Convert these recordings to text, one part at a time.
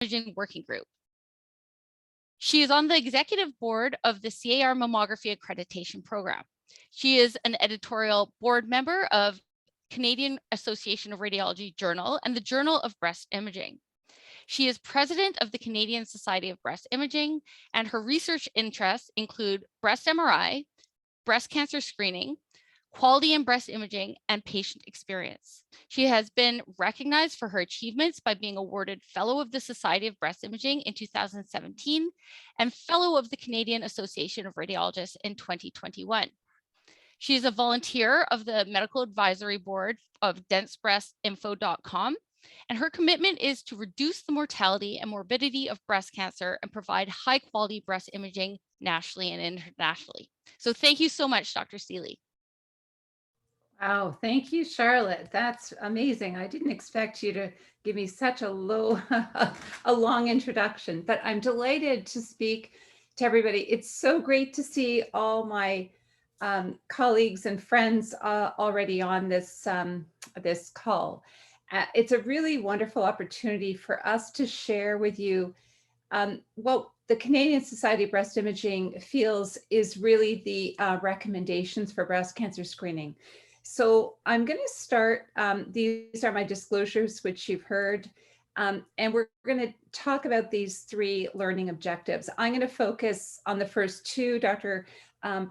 Imaging Working Group. She is on the executive board of the CAR Mammography Accreditation Program. She is an editorial board member of Canadian Association of Radiology Journal and the Journal of Breast Imaging. She is president of the Canadian Society of Breast Imaging, and her research interests include breast MRI, breast cancer screening, quality in breast imaging, and patient experience. She has been recognized for her achievements by being awarded Fellow of the Society of Breast Imaging in 2017 and Fellow of the Canadian Association of Radiologists in 2021. She is a volunteer of the Medical Advisory Board of DenseBreastinfo.com, and her commitment is to reduce the mortality and morbidity of breast cancer and provide high quality breast imaging nationally and internationally. So thank you so much, Dr. Seeley. Wow, thank you, Charlotte. That's amazing. I didn't expect you to give me such a long introduction, but I'm delighted to speak to everybody. It's so great to see all my colleagues and friends already on this, this call. It's a really wonderful opportunity for us to share with you what the Canadian Society of Breast Imaging feels is really the recommendations for breast cancer screening. So I'm going to start, these are my disclosures, which you've heard, and we're going to talk about these 3 learning objectives. I'm going to focus on the first 2. Dr.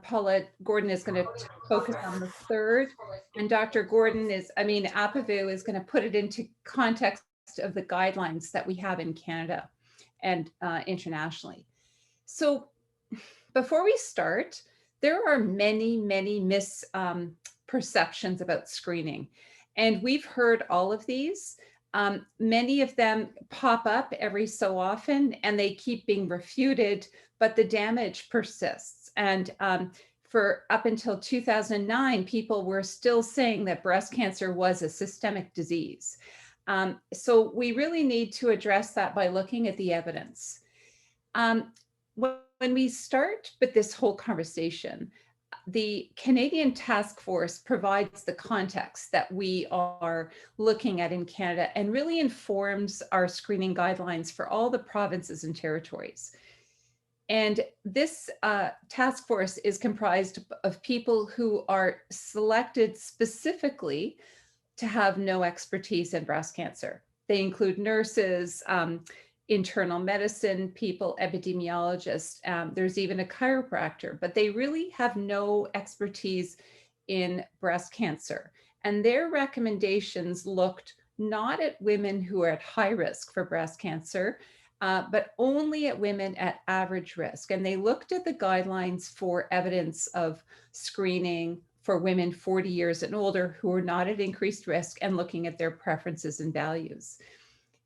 Paula Gordon is going to focus on the 3rd, and Dr. Gordon Appavoo is going to put it into context of the guidelines that we have in Canada and internationally. So before we start, there are many misperceptions about screening, and we've heard all of these. Many of them pop up every so often and they keep being refuted, but the damage persists. And for up until 2009, people were still saying that breast cancer was a systemic disease. So we really need to address that by looking at the evidence. When we start with this whole conversation, the Canadian Task Force provides the context that we are looking at in Canada and really informs our screening guidelines for all the provinces and territories. And this task force is comprised of people who are selected specifically to have no expertise in breast cancer. They include nurses, internal medicine people, epidemiologists, there's even a chiropractor, but they really have no expertise in breast cancer. And their recommendations looked not at women who are at high risk for breast cancer, but only at women at average risk. And they looked at the guidelines for evidence of screening for women 40 years and older who are not at increased risk and looking at their preferences and values.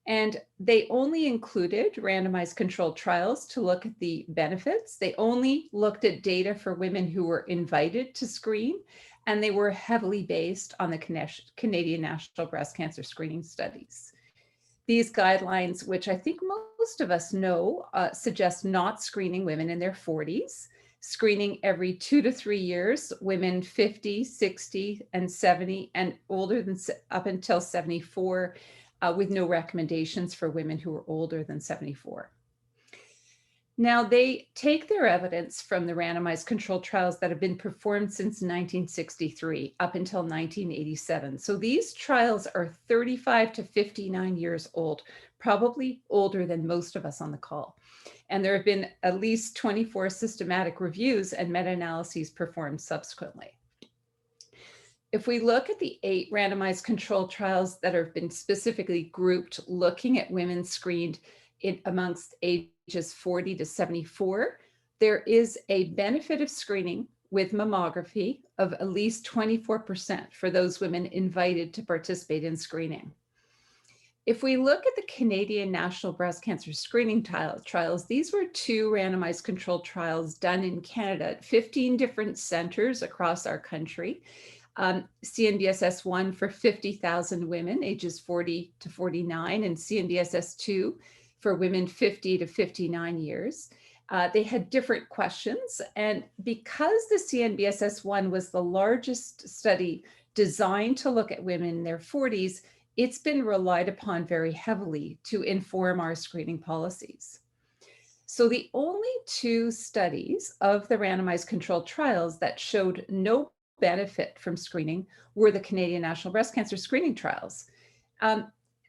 And they only included randomized controlled trials to look at the benefits. They only looked at data for women who were invited to screen, and they were heavily based on the Canadian National Breast Cancer Screening Studies. These guidelines, which I think most of us know, suggest not screening women in their 40s, screening every 2 to 3 years, women 50, 60, and 70, and older than up until 74, with no recommendations for women who are older than 74. Now, they take their evidence from the randomized controlled trials that have been performed since 1963 up until 1987. So these trials are 35 to 59 years old, probably older than most of us on the call. And there have been at least 24 systematic reviews and meta-analyses performed subsequently. If we look at the 8 randomized controlled trials that have been specifically grouped looking at women screened amongst ages 40 to 74, there is a benefit of screening with mammography of at least 24% for those women invited to participate in screening. If we look at the Canadian National Breast Cancer Screening trials, these were 2 randomized controlled trials done in Canada at 15 different centers across our country. CNBSS1 for 50,000 women ages 40 to 49, and CNBSS2 for women 50 to 59 years. They had different questions, and because the CNBSS1 was the largest study designed to look at women in their 40s, it's been relied upon very heavily to inform our screening policies. So the only two studies of the randomized controlled trials that showed no benefit from screening were the Canadian National Breast Cancer Screening Trials.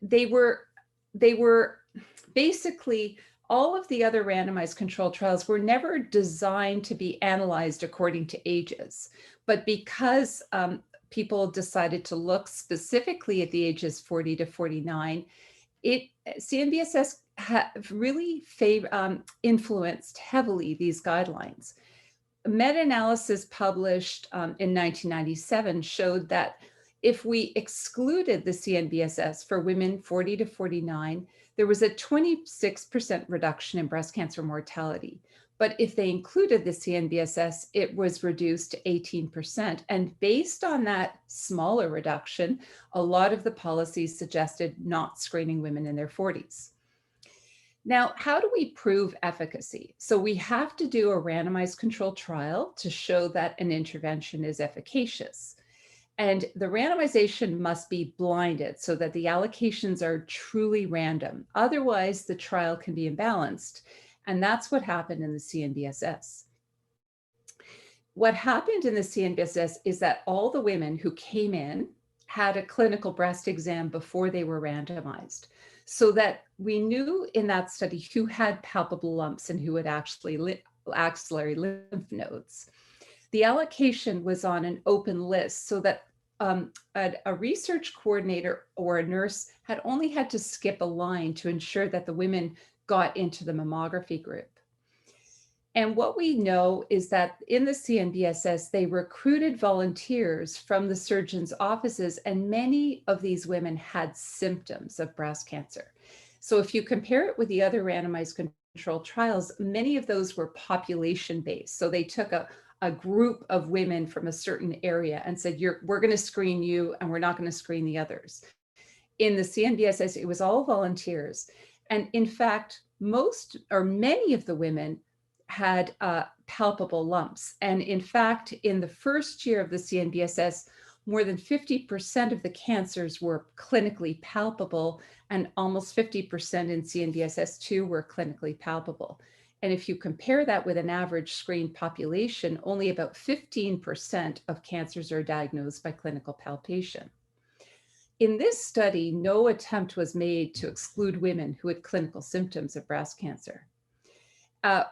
They were basically, all of the other randomized controlled trials were never designed to be analyzed according to ages, but because people decided to look specifically at the ages 40 to 49, CNBSS have really influenced heavily these guidelines. A meta-analysis published in 1997 showed that if we excluded the CNBSS for women 40 to 49, there was a 26% reduction in breast cancer mortality. But if they included the CNBSS, it was reduced to 18%. And based on that smaller reduction, a lot of the policies suggested not screening women in their 40s. Now, how do we prove efficacy? So we have to do a randomized controlled trial to show that an intervention is efficacious. And the randomization must be blinded so that the allocations are truly random. Otherwise, the trial can be imbalanced. And that's what happened in the CNBSS. What happened in the CNBSS is that all the women who came in had a clinical breast exam before they were randomized, so that we knew in that study who had palpable lumps and who had actually axillary lymph nodes. The allocation was on an open list so that a research coordinator or a nurse had only had to skip a line to ensure that the women got into the mammography group. And what we know is that in the CNBSS, they recruited volunteers from the surgeon's offices, and many of these women had symptoms of breast cancer. So if you compare it with the other randomized controlled trials, many of those were population-based. So they took a group of women from a certain area and said, we're going to screen you and we're not going to screen the others. In the CNBSS, it was all volunteers. And in fact, most or many of the women had palpable lumps. And in fact, in the first year of the CNBSS, more than 50% of the cancers were clinically palpable, and almost 50% in CNBSS2 were clinically palpable. And if you compare that with an average screened population, only about 15% of cancers are diagnosed by clinical palpation. In this study, no attempt was made to exclude women who had clinical symptoms of breast cancer.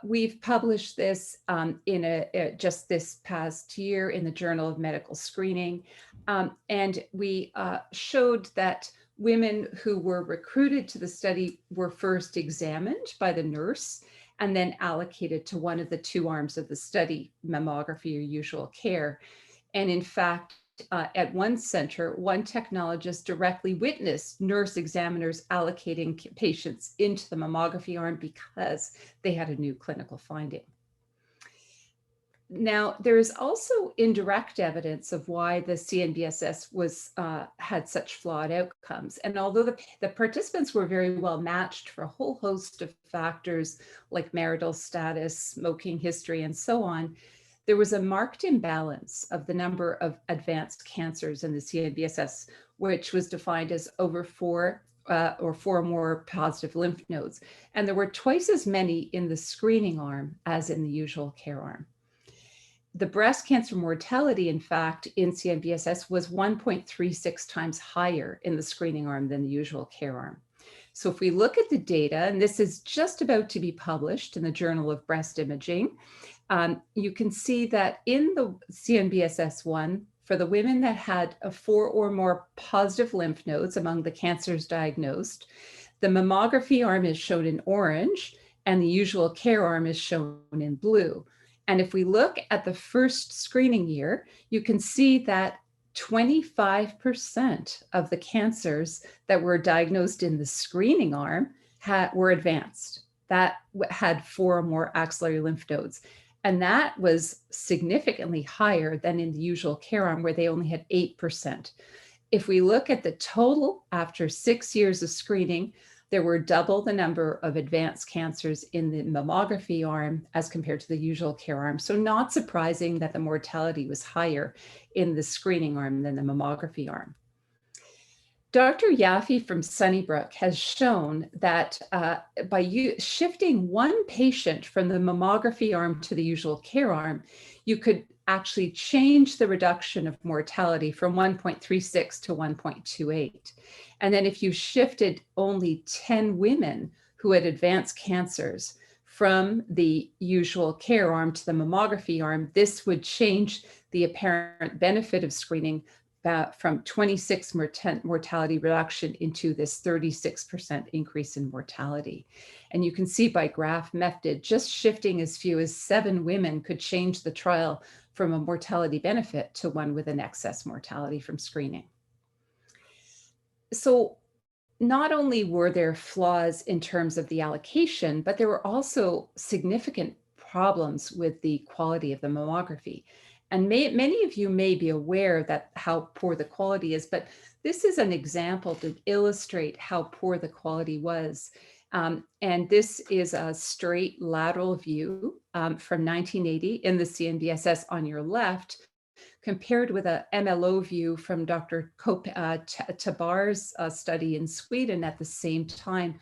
We've published this in just this past year in the Journal of Medical Screening, and we showed that women who were recruited to the study were first examined by the nurse and then allocated to one of the two arms of the study, mammography or usual care. And in fact, at one center, one technologist directly witnessed nurse examiners allocating patients into the mammography arm because they had a new clinical finding. Now, there is also indirect evidence of why the CNBSS had such flawed outcomes. And although the participants were very well matched for a whole host of factors like marital status, smoking history, and so on, there was a marked imbalance of the number of advanced cancers in the CNBSS, which was defined as over four or more positive lymph nodes. And there were twice as many in the screening arm as in the usual care arm. The breast cancer mortality, in fact, in CNBSS was 1.36 times higher in the screening arm than the usual care arm. So if we look at the data, and this is just about to be published in the Journal of Breast Imaging, you can see that in the CNBSS1, for the women that had 4 or more positive lymph nodes among the cancers diagnosed, the mammography arm is shown in orange and the usual care arm is shown in blue. And if we look at the first screening year, you can see that 25% of the cancers that were diagnosed in the screening arm were advanced, that had 4 or more axillary lymph nodes. And that was significantly higher than in the usual care arm, where they only had 8%. If we look at the total after 6 years of screening, there were double the number of advanced cancers in the mammography arm as compared to the usual care arm. So not surprising that the mortality was higher in the screening arm than the mammography arm. Dr. Yaffe from Sunnybrook has shown that by shifting one patient from the mammography arm to the usual care arm, you could actually change the reduction of mortality from 1.36 to 1.28. And then if you shifted only 10 women who had advanced cancers from the usual care arm to the mammography arm, this would change the apparent benefit of screening from 26 mortality reduction into this 36% increase in mortality. And you can see by graph method, just shifting as few as 7 women could change the trial from a mortality benefit to one with an excess mortality from screening. So not only were there flaws in terms of the allocation, but there were also significant problems with the quality of the mammography. And many of you may be aware that how poor the quality is, but this is an example to illustrate how poor the quality was. And this is a straight lateral view from 1980 in the CNBSS on your left, compared with a MLO view from Dr. Tabar's study in Sweden at the same time,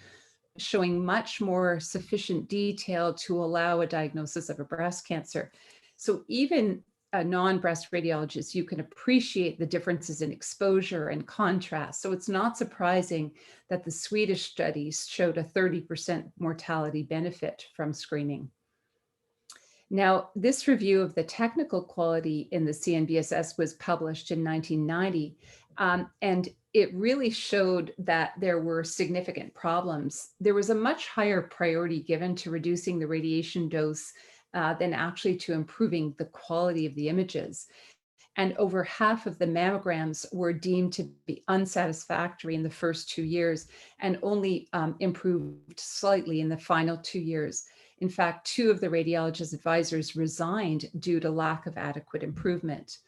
showing much more sufficient detail to allow a diagnosis of a breast cancer. So even a non-breast radiologist, you can appreciate the differences in exposure and contrast. So it's not surprising that the Swedish studies showed a 30% mortality benefit from screening. Now, this review of the technical quality in the CNBSS was published in 1990, and it really showed that there were significant problems. There was a much higher priority given to reducing the radiation dose than actually to improving the quality of the images. And over half of the mammograms were deemed to be unsatisfactory in the first 2 years and only improved slightly in the final 2 years. In fact, 2 of the radiologist advisors resigned due to lack of adequate improvement.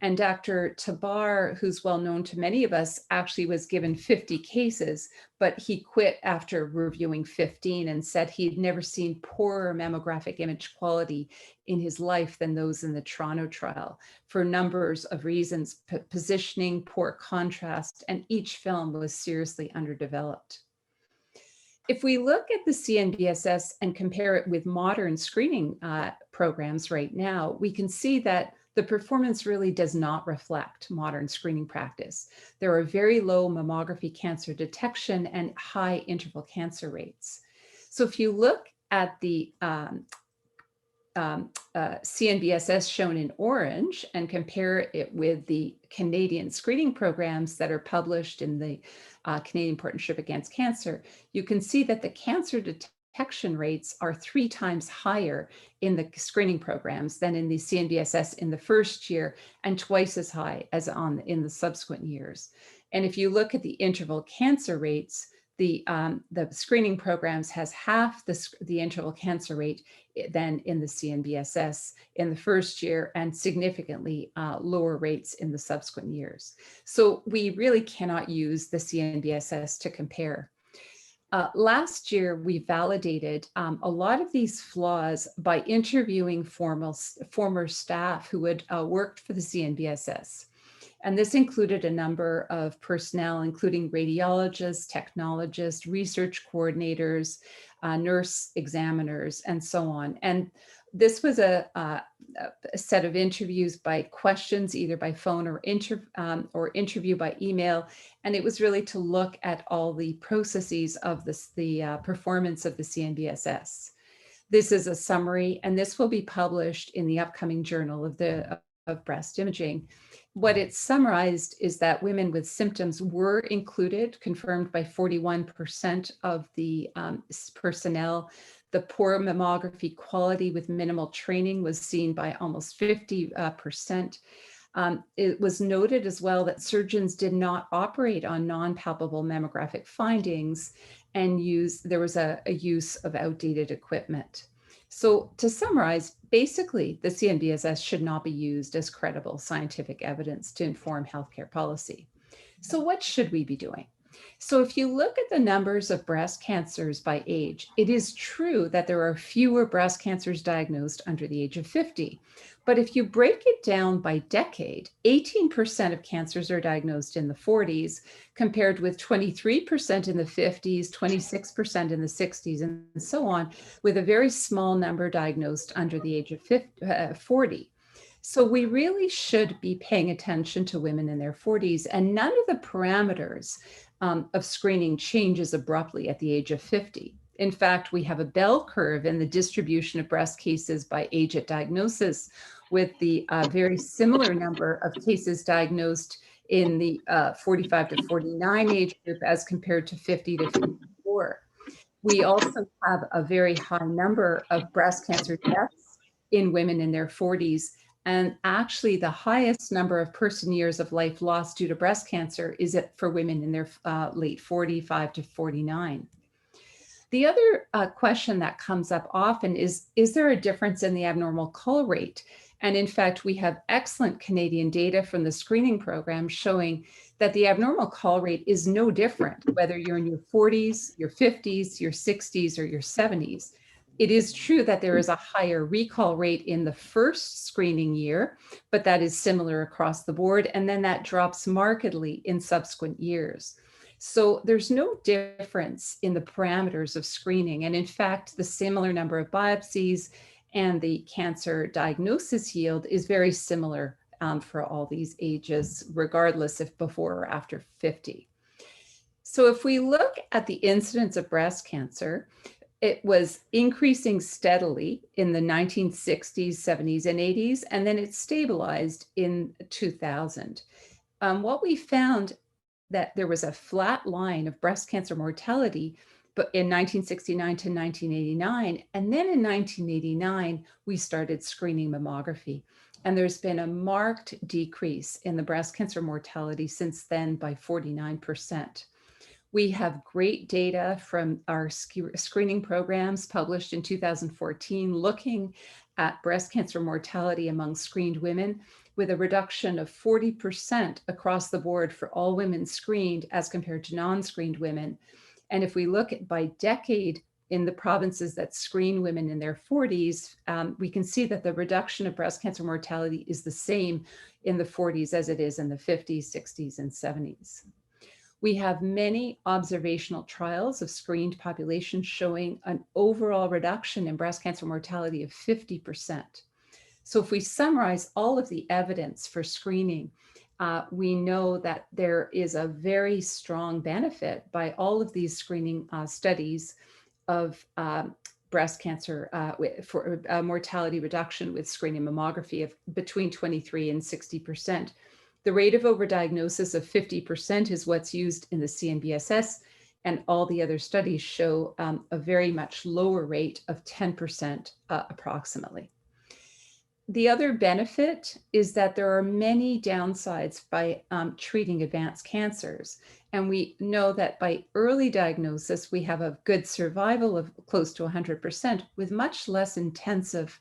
And Dr. Tabar, who's well known to many of us, actually was given 50 cases, but he quit after reviewing 15 and said he'd never seen poorer mammographic image quality in his life than those in the Toronto trial for numbers of reasons, positioning, poor contrast, and each film was seriously underdeveloped. If we look at the CNBSS and compare it with modern screening programs right now, we can see that the performance really does not reflect modern screening practice. There are very low mammography cancer detection and high interval cancer rates. So if you look at the CNBSS shown in orange and compare it with the Canadian screening programs that are published in the Canadian Partnership Against Cancer, you can see that the cancer detection rates are 3 times higher in the screening programs than in the CNBSS in the first year and twice as high as in the subsequent years. And if you look at the interval cancer rates, the screening programs has half the interval cancer rate than in the CNBSS in the first year and significantly lower rates in the subsequent years. So we really cannot use the CNBSS to compare. Last year, we validated a lot of these flaws by interviewing former staff who had worked for the CNBSS. And this included a number of personnel, including radiologists, technologists, research coordinators, nurse examiners, and so on. And this was a set of interviews by questions, either by phone or interview by email. And it was really to look at all the processes of the performance of the CNBSS. This is a summary, and this will be published in the upcoming Journal of Breast Imaging. What it summarized is that women with symptoms were included, confirmed by 41% of the personnel. The poor mammography quality with minimal training was seen by almost 50%. It was noted as well that surgeons did not operate on non-palpable mammographic findings and there was a use of outdated equipment. So to summarize, basically, the CNBSS should not be used as credible scientific evidence to inform healthcare policy. So what should we be doing? So if you look at the numbers of breast cancers by age, it is true that there are fewer breast cancers diagnosed under the age of 50. But if you break it down by decade, 18% of cancers are diagnosed in the 40s, compared with 23% in the 50s, 26% in the 60s, and so on, with a very small number diagnosed under the age of 40. So we really should be paying attention to women in their 40s, and none of the parameters of screening changes abruptly at the age of 50. In fact, we have a bell curve in the distribution of breast cases by age at diagnosis, with the very similar number of cases diagnosed in the 45 to 49 age group as compared to 50 to 54. We also have a very high number of breast cancer deaths in women in their 40s. And actually, the highest number of person years of life lost due to breast cancer is for women in their late 45 to 49. The other question that comes up often is there a difference in the abnormal call rate? And in fact, we have excellent Canadian data from the screening program showing that the abnormal call rate is no different, whether you're in your 40s, your 50s, your 60s, or your 70s. It is true that there is a higher recall rate in the first screening year, but that is similar across the board. And then that drops markedly in subsequent years. So there's no difference in the parameters of screening. And in fact, the similar number of biopsies and the cancer diagnosis yield is very similar for all these ages, regardless if before or after 50. So if we look at the incidence of breast cancer, it was increasing steadily in the 1960s, 70s, and 80s, and then it stabilized in 2000. What we found that there was a flat line of breast cancer mortality, but in 1969 to 1989. And then in 1989, we started screening mammography. And there's been a marked decrease in the breast cancer mortality since then by 49%. We have great data from our screening programs published in 2014 looking at breast cancer mortality among screened women, with a reduction of 40% across the board for all women screened as compared to non-screened women. And if we look at by decade in the provinces that screen women in their 40s, we can see that the reduction of breast cancer mortality is the same in the 40s as it is in the 50s, 60s, and 70s. We have many observational trials of screened populations showing an overall reduction in breast cancer mortality of 50%. So if we summarize all of the evidence for screening, we know that there is a very strong benefit by all of these screening studies of breast cancer for mortality reduction with screening mammography of between 23 and 60%. The rate of overdiagnosis of 50% is what's used in the CNBSS, and all the other studies show a very much lower rate of 10% approximately. The other benefit is that there are many downsides by treating advanced cancers. And we know that by early diagnosis, we have a good survival of close to 100% with much less intensive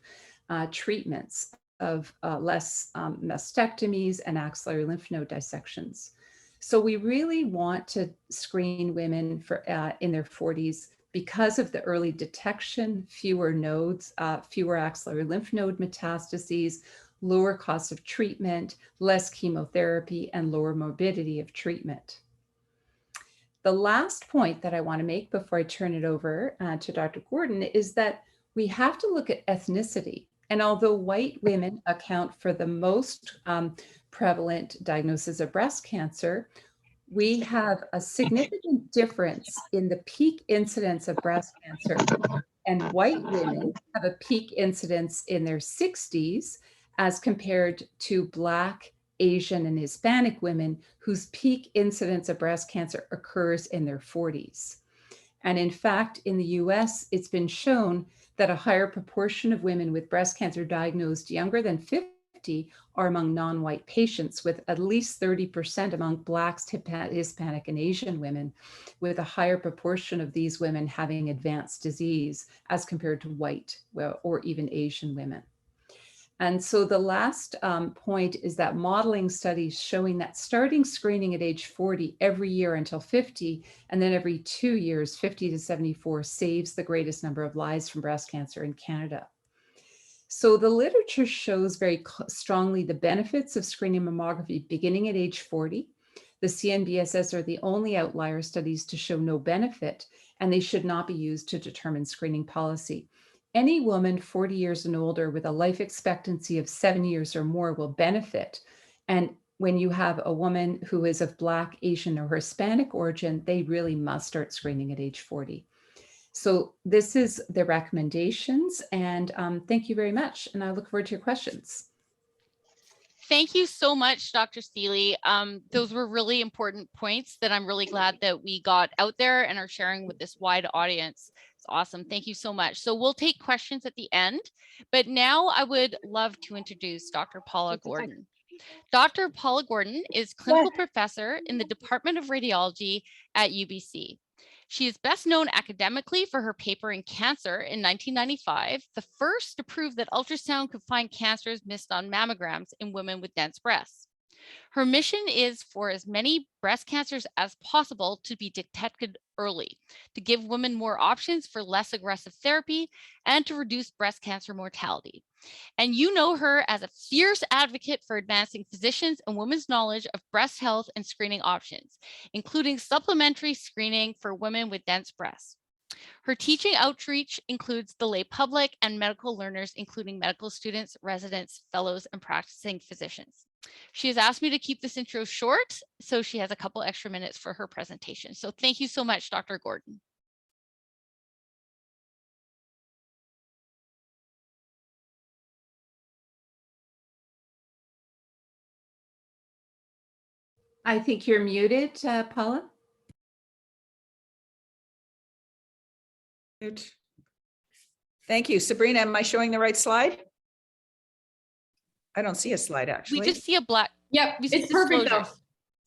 treatments of less mastectomies and axillary lymph node dissections. So we really want to screen women for in their 40s because of the early detection, fewer nodes, fewer axillary lymph node metastases, lower cost of treatment, less chemotherapy, and lower morbidity of treatment. The last point that I want to make before I turn it over to Dr. Gordon is that we have to look at ethnicity. And although white women account for the most prevalent diagnosis of breast cancer, we have a significant difference in the peak incidence of breast cancer. And white women have a peak incidence in their 60s as compared to Black, Asian, and Hispanic women whose peak incidence of breast cancer occurs in their 40s. And in fact, in the US, it's been shown that a higher proportion of women with breast cancer diagnosed younger than 50 are among non-white patients, with at least 30% among Blacks, Hispanic, and Asian women, with a higher proportion of these women having advanced disease as compared to white or even Asian women. And so the last point is that modeling studies showing that starting screening at age 40 every year until 50, and then every 2 years, 50 to 74, saves the greatest number of lives from breast cancer in Canada. So the literature shows very strongly the benefits of screening mammography beginning at age 40. The CNBSS are the only outlier studies to show no benefit, and they should not be used to determine screening policy. Any woman 40 years and older with a life expectancy of 7 years or more will benefit. And when you have a woman who is of Black, Asian, or Hispanic origin, they really must start screening at age 40. So this is the recommendations, and thank you very much. And I look forward to your questions. Thank you so much, Dr. Steele. Those were really important points that I'm really glad that we got out there and are sharing with this wide audience. It's awesome. Thank you so much. So we'll take questions at the end, but now I would love to introduce Dr. Paula Gordon. Dr. Paula Gordon is clinical professor in the Department of Radiology at UBC. She is best known academically for her paper in Cancer in 1995, the first to prove that ultrasound could find cancers missed on mammograms in women with dense breasts. Her mission is for as many breast cancers as possible to be detected early, to give women more options for less aggressive therapy, and to reduce breast cancer mortality. And you know her as a fierce advocate for advancing physicians' and women's knowledge of breast health and screening options, including supplementary screening for women with dense breasts. Her teaching outreach includes the lay public and medical learners, including medical students, residents, fellows, and practicing physicians. She has asked me to keep this intro short, so she has a couple extra minutes for her presentation. So thank you so much, Dr. Gordon. I think you're muted, Paula. Thank you. Sabrina, am I showing the right slide? I don't see a slide, actually. We just see a black. Yep, it's perfect though.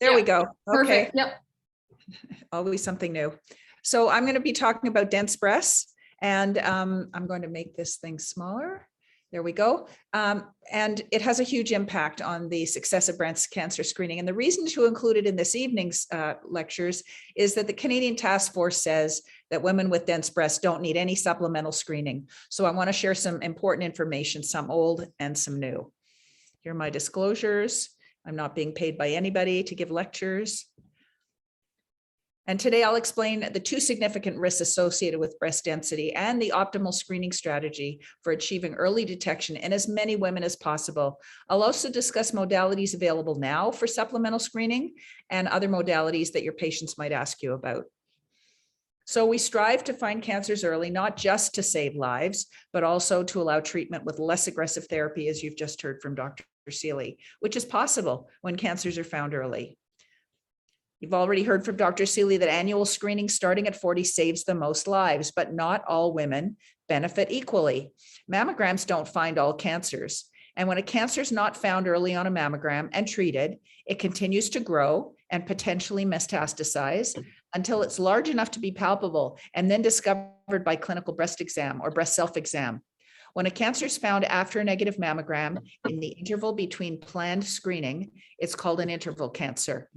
There we go. Perfect. Okay. Yep. Always something new. So I'm going to be talking about dense breasts, and I'm going to make this thing smaller. There we go. And it has a huge impact on the success of breast cancer screening. And the reason to include it in this evening's lectures is that the Canadian Task Force says that women with dense breasts don't need any supplemental screening. So I want to share some important information, some old and some new. Here are my disclosures. I'm not being paid by anybody to give lectures. And today I'll explain the two significant risks associated with breast density and the optimal screening strategy for achieving early detection in as many women as possible. I'll also discuss modalities available now for supplemental screening and other modalities that your patients might ask you about. So we strive to find cancers early, not just to save lives, but also to allow treatment with less aggressive therapy, as you've just heard from Dr. Steele, which is possible when cancers are found early. You've already heard from Dr. Steele that annual screening starting at 40 saves the most lives, but not all women benefit equally. Mammograms don't find all cancers. And when a cancer is not found early on a mammogram and treated, it continues to grow and potentially metastasize until it's large enough to be palpable and then discovered by clinical breast exam or breast self-exam. When a cancer is found after a negative mammogram in the interval between planned screening, it's called an interval cancer.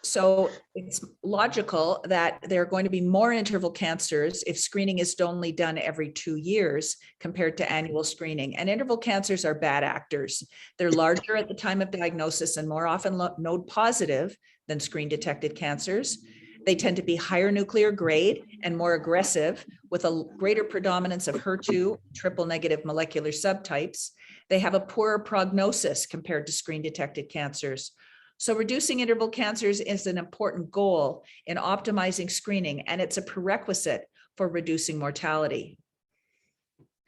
So it's logical that there are going to be more interval cancers if screening is only done every 2 years compared to annual screening. And interval cancers are bad actors. They're larger at the time of diagnosis and more often node positive than screen detected cancers. They tend to be higher nuclear grade and more aggressive with a greater predominance of HER2 triple negative molecular subtypes. They have a poorer prognosis compared to screen detected cancers. So reducing interval cancers is an important goal in optimizing screening, and it's a prerequisite for reducing mortality.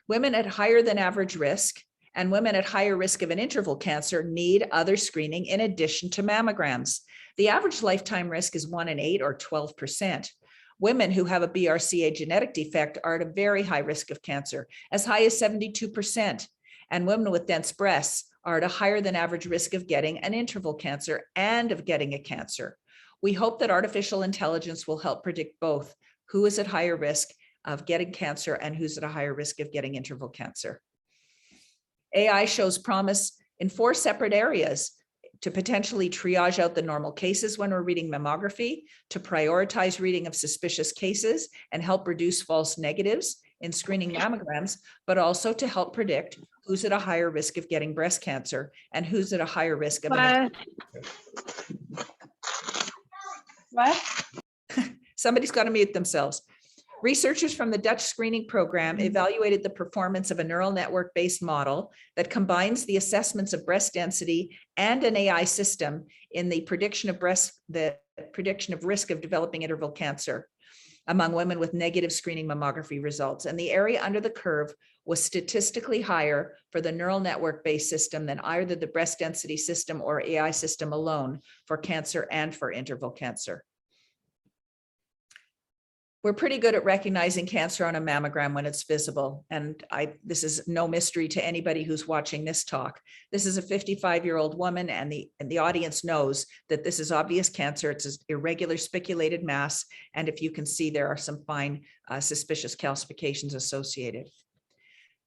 Women at higher than average risk and women at higher risk of an interval cancer need other screening in addition to mammograms. The average lifetime risk is 1 in 8 or 12%. Women who have a BRCA genetic defect are at a very high risk of cancer, as high as 72%. And women with dense breasts are at a higher than average risk of getting an interval cancer and of getting a cancer. We hope that artificial intelligence will help predict both who is at higher risk of getting cancer and who's at a higher risk of getting interval cancer. AI shows promise in 4 separate areas: to potentially triage out the normal cases when we're reading mammography, to prioritize reading of suspicious cases and help reduce false negatives in screening mammograms, but also to help predict who's at a higher risk of getting breast cancer and who's at a higher risk of What? Somebody's got to mute themselves. Researchers from the Dutch screening program evaluated the performance of a neural network-based model that combines the assessments of breast density and an AI system in the prediction of risk of developing interval cancer among women with negative screening mammography results. And the area under the curve was statistically higher for the neural network-based system than either the breast density system or AI system alone for cancer and for interval cancer. We're pretty good at recognizing cancer on a mammogram when it's visible. And this is no mystery to anybody who's watching this talk. This is a 55-year-old woman, and the audience knows that this is obvious cancer. It's an irregular spiculated mass. And if you can see, there are some fine suspicious calcifications associated.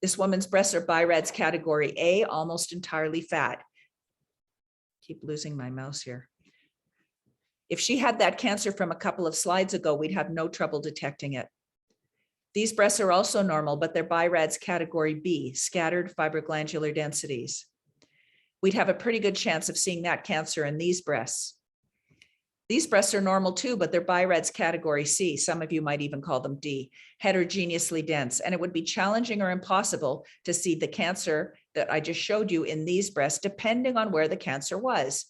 This woman's breasts are BI-RADS category A, almost entirely fat. Keep losing my mouse here. If she had that cancer from a couple of slides ago, we'd have no trouble detecting it. These breasts are also normal, but they're BI-RADS category B, scattered fibroglandular densities. We'd have a pretty good chance of seeing that cancer in these breasts. These breasts are normal too, but they're BI-RADS category C. Some of you might even call them D, heterogeneously dense. And it would be challenging or impossible to see the cancer that I just showed you in these breasts, depending on where the cancer was.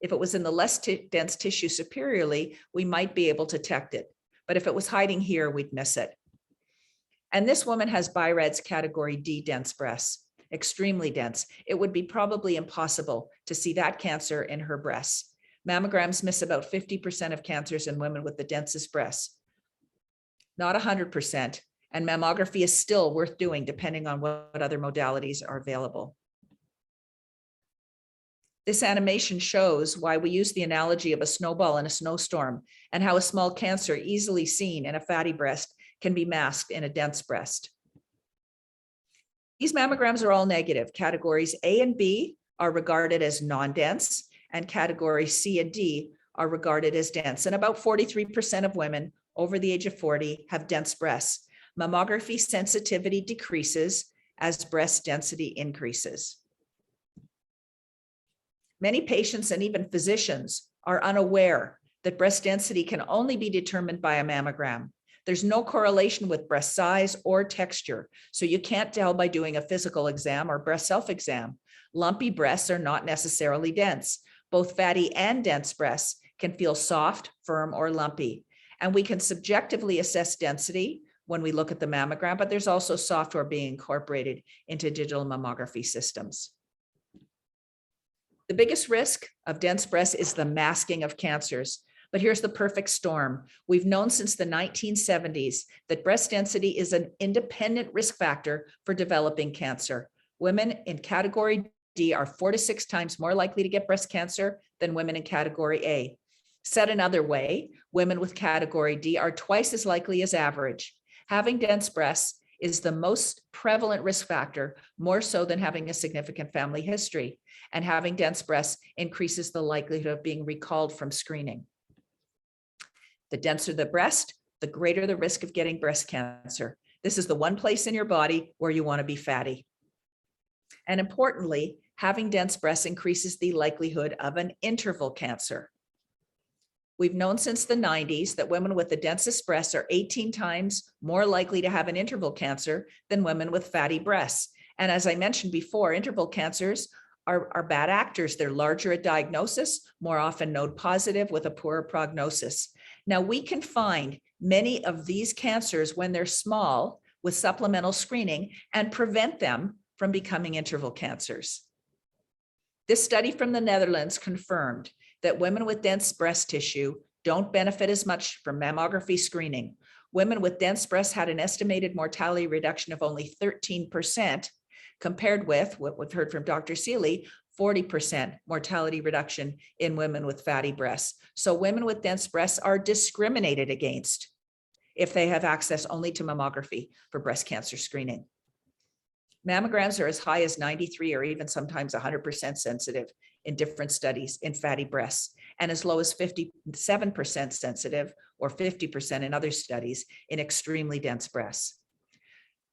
If it was in the less dense tissue superiorly, we might be able to detect it. But if it was hiding here, we'd miss it. And this woman has BI-RADS category D dense breasts, extremely dense. It would be probably impossible to see that cancer in her breasts. Mammograms miss about 50% of cancers in women with the densest breasts, not 100%. And mammography is still worth doing depending on what other modalities are available. This animation shows why we use the analogy of a snowball in a snowstorm and how a small cancer easily seen in a fatty breast can be masked in a dense breast. These mammograms are all negative. Categories A and B are regarded as non-dense, and categories C and D are regarded as dense. And about 43% of women over the age of 40 have dense breasts. Mammography sensitivity decreases as breast density increases. Many patients and even physicians are unaware that breast density can only be determined by a mammogram. There's no correlation with breast size or texture, so you can't tell by doing a physical exam or breast self-exam. Lumpy breasts are not necessarily dense. Both fatty and dense breasts can feel soft, firm, or lumpy. And we can subjectively assess density when we look at the mammogram, but there's also software being incorporated into digital mammography systems. The biggest risk of dense breasts is the masking of cancers. But here's the perfect storm. We've known since the 1970s that breast density is an independent risk factor for developing cancer. Women in category D are 4 to 6 times more likely to get breast cancer than women in category A. Said another way, women with category D are twice as likely as average. Having dense breasts is the most prevalent risk factor, more so than having a significant family history. And having dense breasts increases the likelihood of being recalled from screening. The denser the breast, the greater the risk of getting breast cancer. This is the one place in your body where you want to be fatty. And importantly, having dense breasts increases the likelihood of an interval cancer. We've known since the 90s that women with the densest breasts are 18 times more likely to have an interval cancer than women with fatty breasts. And as I mentioned before, interval cancers are bad actors. They're larger at diagnosis, more often node positive with a poorer prognosis. Now, we can find many of these cancers when they're small with supplemental screening and prevent them from becoming interval cancers. This study from the Netherlands confirmed that women with dense breast tissue don't benefit as much from mammography screening. Women with dense breasts had an estimated mortality reduction of only 13%, compared with what we've heard from Dr. Seeley, 40% mortality reduction in women with fatty breasts. So women with dense breasts are discriminated against. if they have access only to mammography for breast cancer screening. Mammograms are as high as 93 or even sometimes 100% sensitive in different studies in fatty breasts, and as low as 57% sensitive or 50% in other studies in extremely dense breasts.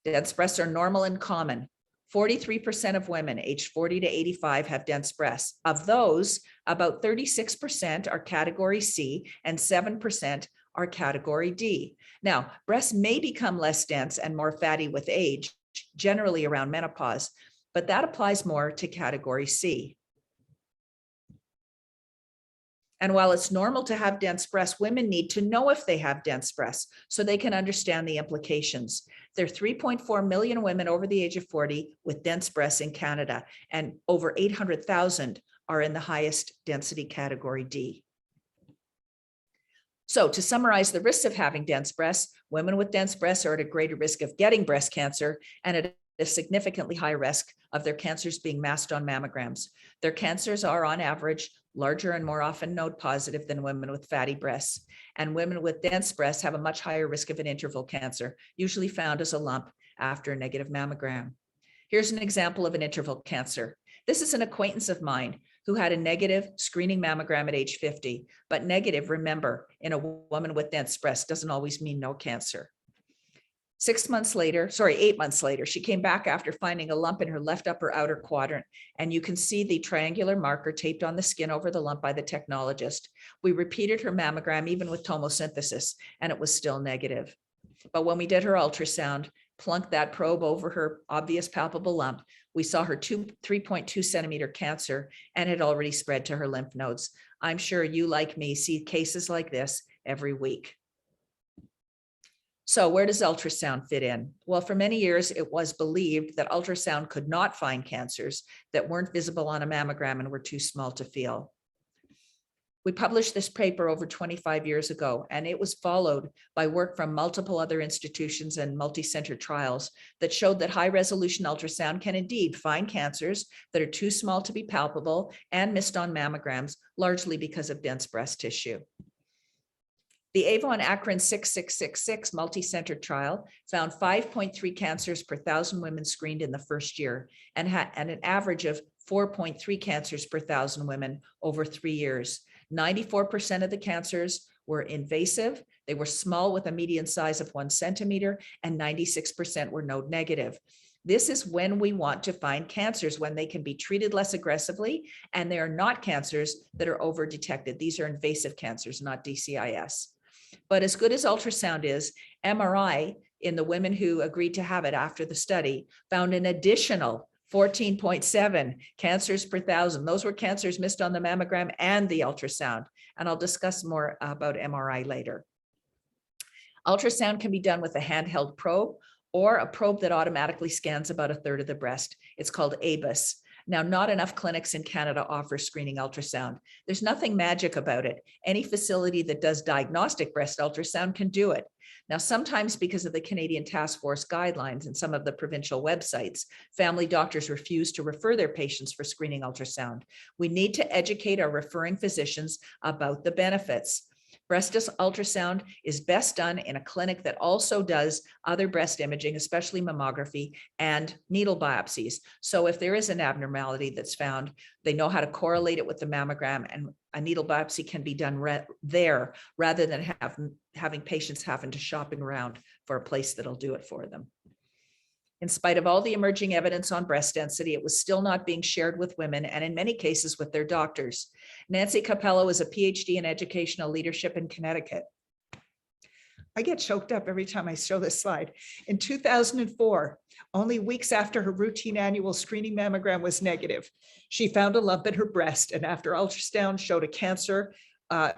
Dense breasts are normal and common. 43% of women aged 40 to 85 have dense breasts. Of those, about 36% are category C and 7% are category D. Now, breasts may become less dense and more fatty with age, generally around menopause, but that applies more to category C. And while it's normal to have dense breasts, women need to know if they have dense breasts so they can understand the implications. There are 3.4 million women over the age of 40 with dense breasts in Canada, and over 800,000 are in the highest density category D. So to summarize the risks of having dense breasts, women with dense breasts are at a greater risk of getting breast cancer and at a significantly higher risk of their cancers being masked on mammograms. Their cancers are on average larger and more often node positive than women with fatty breasts. And women with dense breasts have a much higher risk of an interval cancer, usually found as a lump after a negative mammogram. Here's an example of an interval cancer. This is an acquaintance of mine who had a negative screening mammogram at age 50, but negative, remember, in a woman with dense breasts doesn't always mean no cancer. 8 months later, she came back after finding a lump in her left upper outer quadrant, and you can see the triangular marker taped on the skin over the lump by the technologist. We repeated her mammogram even with tomosynthesis, and it was still negative. But when we did her ultrasound, plunked that probe over her obvious palpable lump, we saw her 3.2 centimeter cancer and had already spread to her lymph nodes. I'm sure you, like me, see cases like this every week. So where does ultrasound fit in? Well, for many years, it was believed that ultrasound could not find cancers that weren't visible on a mammogram and were too small to feel. We published this paper over 25 years ago, and it was followed by work from multiple other institutions and multi-center trials that showed that high-resolution ultrasound can indeed find cancers that are too small to be palpable and missed on mammograms, largely because of dense breast tissue. The Avon Akron 6666 multi-center trial found 5.3 cancers per 1,000 women screened in the first year and had an average of 4.3 cancers per 1,000 women over 3 years. 94% of the cancers were invasive. They were small with a median size of 1 centimeter, and 96% were node negative. This is when we want to find cancers, when they can be treated less aggressively, and they are not cancers that are over detected. These are invasive cancers, not DCIS. But as good as ultrasound is, MRI in the women who agreed to have it after the study found an additional 14.7 cancers per 1,000. Those were cancers missed on the mammogram and the ultrasound. And I'll discuss more about MRI later. Ultrasound can be done with a handheld probe or a probe that automatically scans about 1/3 of the breast. It's called ABUS. Now, not enough clinics in Canada offer screening ultrasound. There's nothing magic about it. Any facility that does diagnostic breast ultrasound can do it. Now, sometimes because of the Canadian Task Force guidelines and some of the provincial websites, family doctors refuse to refer their patients for screening ultrasound. We need to educate our referring physicians about the benefits. Breast ultrasound is best done in a clinic that also does other breast imaging, especially mammography and needle biopsies. So if there is an abnormality that's found, they know how to correlate it with the mammogram, and a needle biopsy can be done there rather than having patients having to shopping around for a place that'll do it for them. In spite of all the emerging evidence on breast density, it was still not being shared with women, and in many cases with their doctors. Nancy Capello is a PhD in educational leadership in Connecticut. I get choked up every time I show this slide. In 2004, only weeks after her routine annual screening mammogram was negative, she found a lump in her breast, and after ultrasound showed a cancer,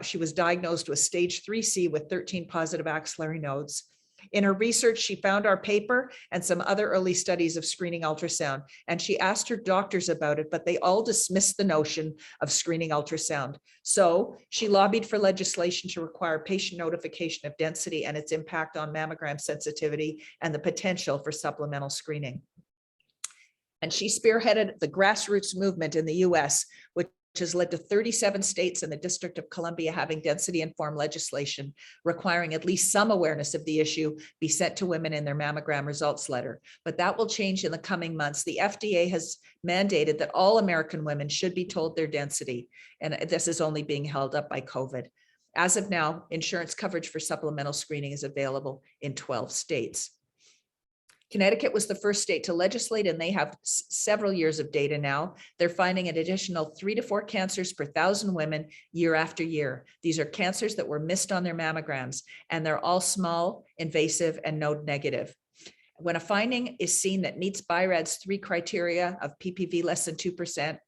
she was diagnosed with stage 3C with 13 positive axillary nodes. In her research, she found our paper and some other early studies of screening ultrasound, and she asked her doctors about it, but they all dismissed the notion of screening ultrasound. So she lobbied for legislation to require patient notification of density and its impact on mammogram sensitivity and the potential for supplemental screening. And she spearheaded the grassroots movement in the US, which has led to 37 states and the District of Columbia having density-informed legislation requiring at least some awareness of the issue be sent to women in their mammogram results letter. But that will change in the coming months. The FDA has mandated that all American women should be told their density, and this is only being held up by COVID. As of now, insurance coverage for supplemental screening is available in 12 states. Connecticut was the first state to legislate, and they have several years of data now. They're finding an additional 3 to 4 cancers per 1,000 women year after year. These are cancers that were missed on their mammograms, and they're all small, invasive, and node negative. When a finding is seen that meets BI-RADS 3 criteria of PPV less than 2%,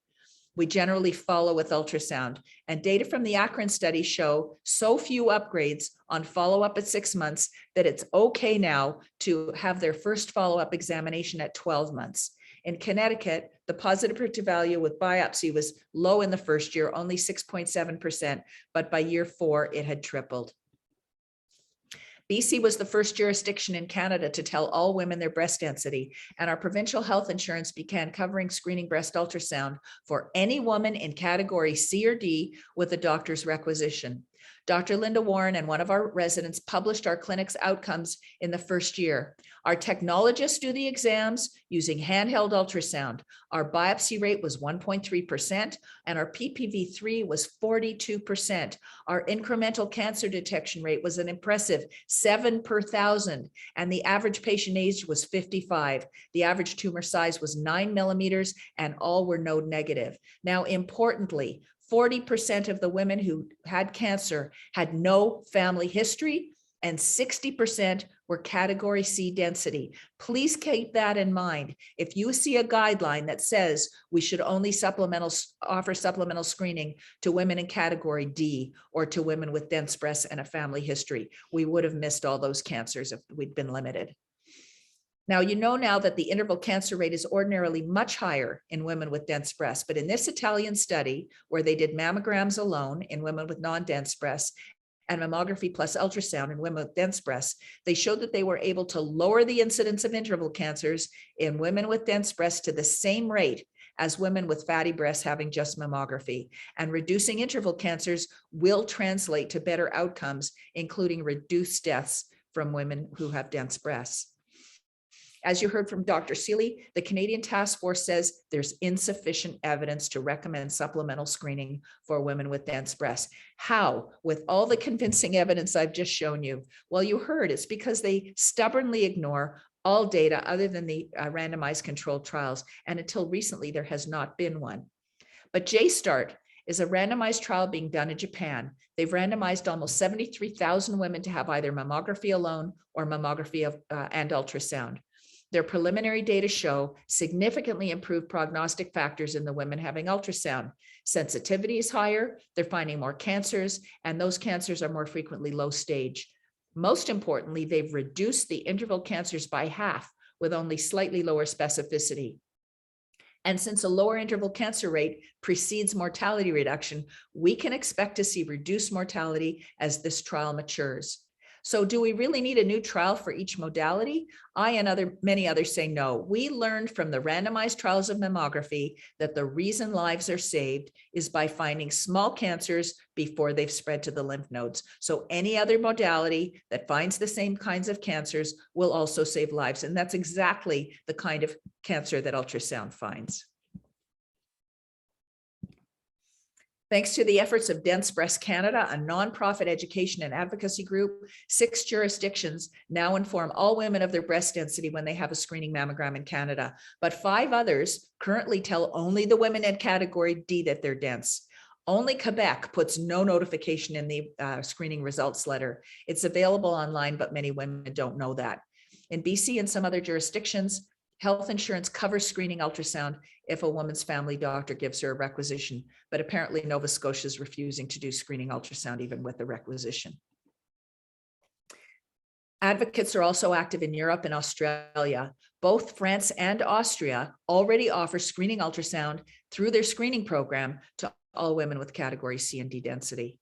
we generally follow with ultrasound, and data from the Akron study show so few upgrades on follow-up at 6 months that it's okay now to have their first follow-up examination at 12 months. In Connecticut, the positive predictive value with biopsy was low in the first year, only 6.7%, but by year 4, it had tripled. BC was the first jurisdiction in Canada to tell all women their breast density, and our provincial health insurance began covering screening breast ultrasound for any woman in category C or D with a doctor's requisition. Dr. Linda Warren and one of our residents published our clinic's outcomes in the first year. Our technologists do the exams using handheld ultrasound. Our biopsy rate was 1.3% and our PPV3 was 42%. Our incremental cancer detection rate was an impressive 7 per 1,000, and the average patient age was 55. The average tumor size was 9 millimeters and all were node negative. Now, importantly, 40% of the women who had cancer had no family history, and 60% were category C density. Please keep that in mind. If you see a guideline that says we should only offer supplemental screening to women in category D or to women with dense breasts and a family history, we would have missed all those cancers if we'd been limited. Now, you know now that the interval cancer rate is ordinarily much higher in women with dense breasts, but in this Italian study where they did mammograms alone in women with non-dense breasts and mammography plus ultrasound in women with dense breasts, they showed that they were able to lower the incidence of interval cancers in women with dense breasts to the same rate as women with fatty breasts having just mammography. And reducing interval cancers will translate to better outcomes, including reduced deaths from women who have dense breasts. As you heard from Dr. Seeley, the Canadian Task Force says there's insufficient evidence to recommend supplemental screening for women with dense breasts. How? With all the convincing evidence I've just shown you? Well, you heard it's because they stubbornly ignore all data other than the randomized controlled trials. And until recently, there has not been one. But JSTART is a randomized trial being done in Japan. They've randomized almost 73,000 women to have either mammography alone or mammography and ultrasound. Their preliminary data show significantly improved prognostic factors in the women having ultrasound. Sensitivity is higher, they're finding more cancers, and those cancers are more frequently low stage. Most importantly, they've reduced the interval cancers by half with only slightly lower specificity. And since a lower interval cancer rate precedes mortality reduction, we can expect to see reduced mortality as this trial matures. So do we really need a new trial for each modality? I and many others say no. We learned from the randomized trials of mammography that the reason lives are saved is by finding small cancers before they've spread to the lymph nodes. So any other modality that finds the same kinds of cancers will also save lives. And that's exactly the kind of cancer that ultrasound finds. Thanks to the efforts of Dense Breast Canada, a nonprofit education and advocacy group, 6 jurisdictions now inform all women of their breast density when they have a screening mammogram in Canada. But 5 others currently tell only the women in category D that they're dense. Only Quebec puts no notification in the screening results letter. It's available online, but many women don't know that. In BC and some other jurisdictions, health insurance covers screening ultrasound if a woman's family doctor gives her a requisition, but apparently Nova Scotia is refusing to do screening ultrasound even with the requisition. Advocates are also active in Europe and Australia. Both France and Austria already offer screening ultrasound through their screening program to all women with category C and D density.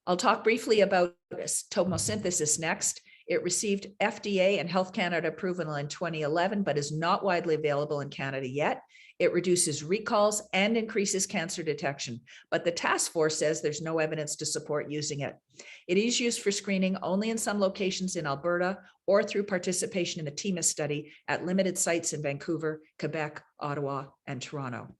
I'll talk briefly about tomosynthesis next. It received FDA and Health Canada approval in 2011, but is not widely available in Canada yet. It reduces recalls and increases cancer detection, but the task force says there's no evidence to support using it. It is used for screening only in some locations in Alberta or through participation in the TEMA study at limited sites in Vancouver, Quebec, Ottawa, and Toronto.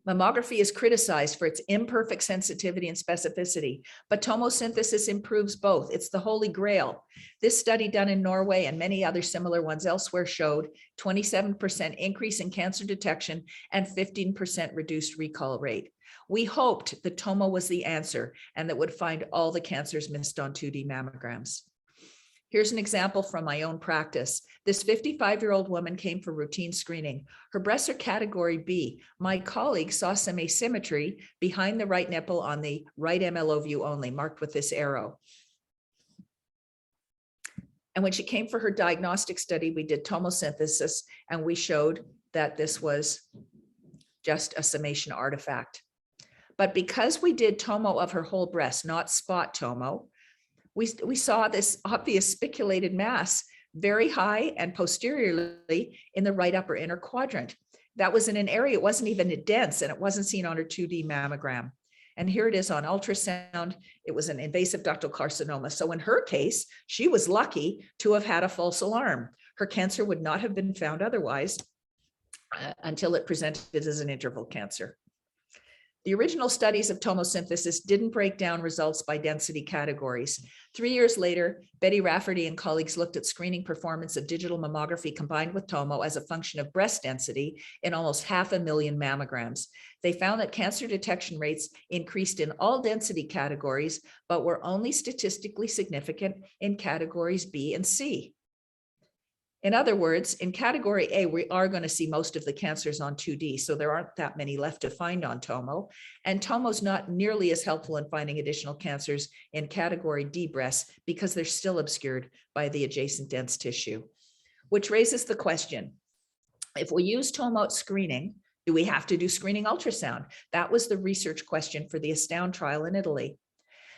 Mammography is criticized for its imperfect sensitivity and specificity, but tomosynthesis improves both. It's the holy grail. This study done in Norway and many other similar ones elsewhere showed 27% increase in cancer detection and 15% reduced recall rate. We hoped that tomo was the answer and that would find all the cancers missed on 2D mammograms. Here's an example from my own practice. This 55-year-old woman came for routine screening. Her breasts are category B. My colleague saw some asymmetry behind the right nipple on the right MLO view only, marked with this arrow. And when she came for her diagnostic study, we did tomosynthesis and we showed that this was just a summation artifact. But because we did tomo of her whole breast, not spot tomo, we saw this obvious spiculated mass very high and posteriorly in the right upper inner quadrant. That was in an area, it wasn't even dense and it wasn't seen on her 2D mammogram. And here it is on ultrasound. It was an invasive ductal carcinoma. So in her case, she was lucky to have had a false alarm. Her cancer would not have been found otherwise until it presented as an interval cancer. The original studies of tomosynthesis didn't break down results by density categories. 3 years later, Betty Rafferty and colleagues looked at screening performance of digital mammography combined with tomo as a function of breast density in almost 500,000 mammograms. They found that cancer detection rates increased in all density categories, but were only statistically significant in categories B and C. In other words, in category A, we are going to see most of the cancers on 2D, so there aren't that many left to find on tomo. And tomo's not nearly as helpful in finding additional cancers in category D breasts because they're still obscured by the adjacent dense tissue. Which raises the question, if we use tomo screening, do we have to do screening ultrasound? That was the research question for the Astound trial in Italy.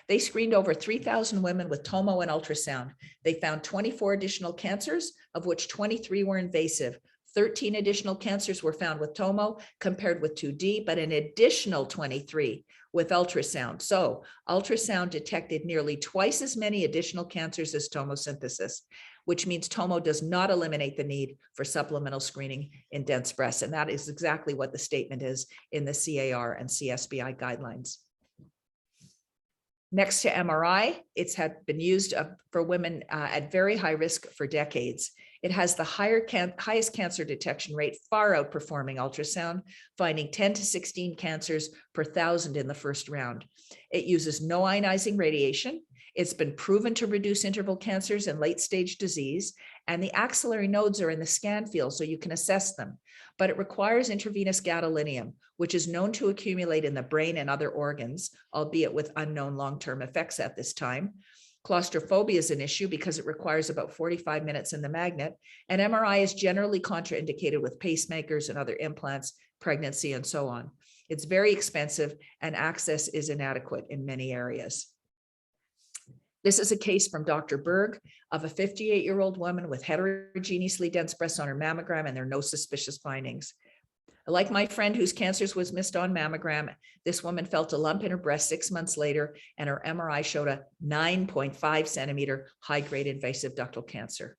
They screened over 3,000 women with tomo and ultrasound. They found 24 additional cancers, of which 23 were invasive. 13 additional cancers were found with tomo compared with 2D, but an additional 23 with ultrasound. So ultrasound detected nearly twice as many additional cancers as tomosynthesis, which means tomo does not eliminate the need for supplemental screening in dense breasts. And that is exactly what the statement is in the CAR and CSBI guidelines. Next to MRI, it's had been used for women at very high risk for decades. It has the highest cancer detection rate, far outperforming ultrasound, finding 10 to 16 cancers per 1,000 in the first round. It uses no ionizing radiation. It's been proven to reduce interval cancers and late stage disease, and the axillary nodes are in the scan field so you can assess them. But it requires intravenous gadolinium, which is known to accumulate in the brain and other organs, albeit with unknown long-term effects at this time. Claustrophobia is an issue because it requires about 45 minutes in the magnet, and MRI is generally contraindicated with pacemakers and other implants, pregnancy, and so on. It's very expensive and access is inadequate in many areas. This is a case from Dr. Berg of a 58-year-old woman with heterogeneously dense breasts on her mammogram, and there are no suspicious findings. Like my friend whose cancers was missed on mammogram, this woman felt a lump in her breast 6 months later, and her MRI showed a 9.5 centimeter high-grade invasive ductal cancer.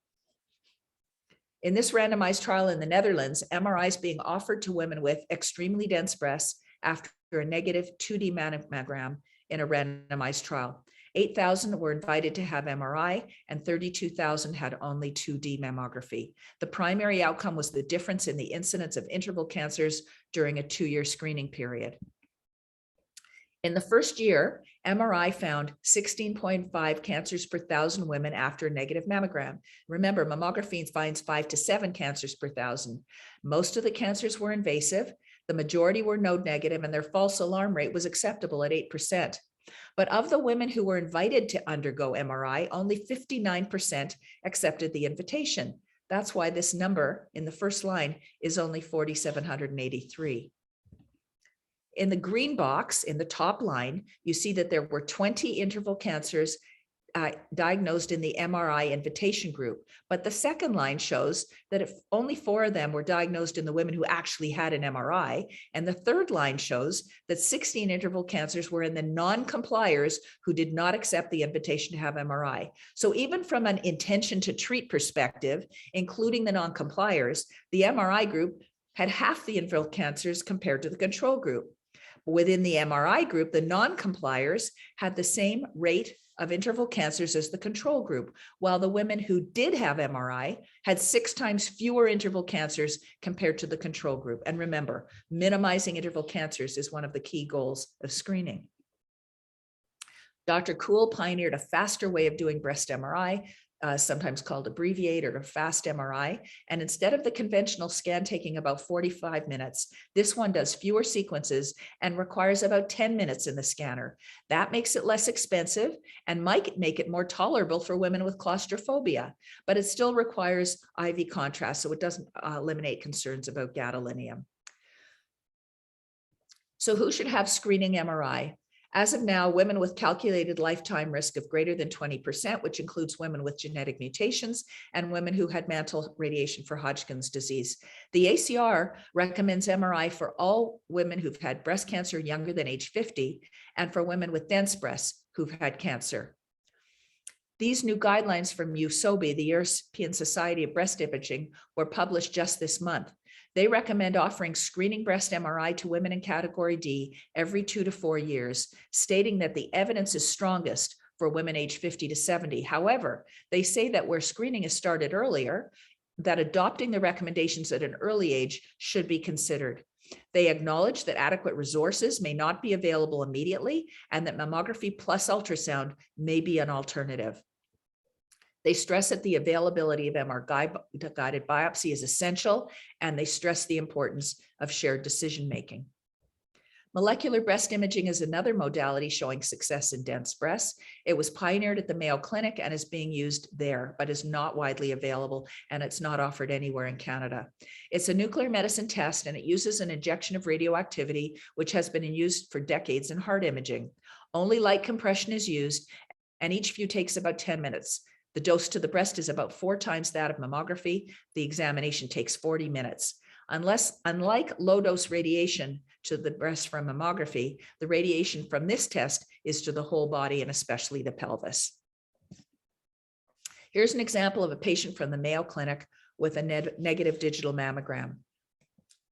In this randomized trial in the Netherlands, MRI is being offered to women with extremely dense breasts after a negative 2D mammogram in a randomized trial. 8,000 were invited to have MRI and 32,000 had only 2D mammography. The primary outcome was the difference in the incidence of interval cancers during a 2-year screening period. In the first year, MRI found 16.5 cancers per 1,000 women after a negative mammogram. Remember, mammography finds 5 to 7 cancers per 1,000. Most of the cancers were invasive. The majority were node negative, and their false alarm rate was acceptable at 8%. But of the women who were invited to undergo MRI, only 59% accepted the invitation. That's why this number in the first line is only 4,783. In the green box in the top line, you see that there were 20 interval cancers diagnosed in the MRI invitation group. But the second line shows that if only 4 of them were diagnosed in the women who actually had an MRI. And the third line shows that 16 interval cancers were in the non-compliers who did not accept the invitation to have MRI. So even from an intention to treat perspective, including the non-compliers, the MRI group had half the interval cancers compared to the control group. Within the MRI group, the non-compliers had the same rate of interval cancers as the control group, while the women who did have MRI had 6 times fewer interval cancers compared to the control group. And remember, minimizing interval cancers is one of the key goals of screening. Dr. Kuhl pioneered a faster way of doing breast MRI, sometimes called abbreviated or fast MRI. And instead of the conventional scan taking about 45 minutes, this one does fewer sequences and requires about 10 minutes in the scanner. That makes it less expensive and might make it more tolerable for women with claustrophobia, but it still requires IV contrast, so it doesn't eliminate concerns about gadolinium. So who should have screening MRI? As of now, women with calculated lifetime risk of greater than 20%, which includes women with genetic mutations and women who had mantle radiation for Hodgkin's disease. The ACR recommends MRI for all women who've had breast cancer younger than age 50 and for women with dense breasts who've had cancer. These new guidelines from USOBI, the European Society of Breast Imaging, were published just this month. They recommend offering screening breast MRI to women in category D every 2 to 4 years, stating that the evidence is strongest for women aged 50 to 70. However, they say that where screening is started earlier, that adopting the recommendations at an early age should be considered. They acknowledge that adequate resources may not be available immediately and that mammography plus ultrasound may be an alternative. They stress that the availability of MR-guided biopsy is essential, and they stress the importance of shared decision-making. Molecular breast imaging is another modality showing success in dense breasts. It was pioneered at the Mayo Clinic and is being used there, but is not widely available, and it's not offered anywhere in Canada. It's a nuclear medicine test, and it uses an injection of radioactivity, which has been used for decades in heart imaging. Only light compression is used, and each view takes about 10 minutes. The dose to the breast is about 4 times that of mammography. The examination takes 40 minutes. Unlike low-dose radiation to the breast from mammography, the radiation from this test is to the whole body and especially the pelvis. Here's an example of a patient from the Mayo Clinic with a negative digital mammogram.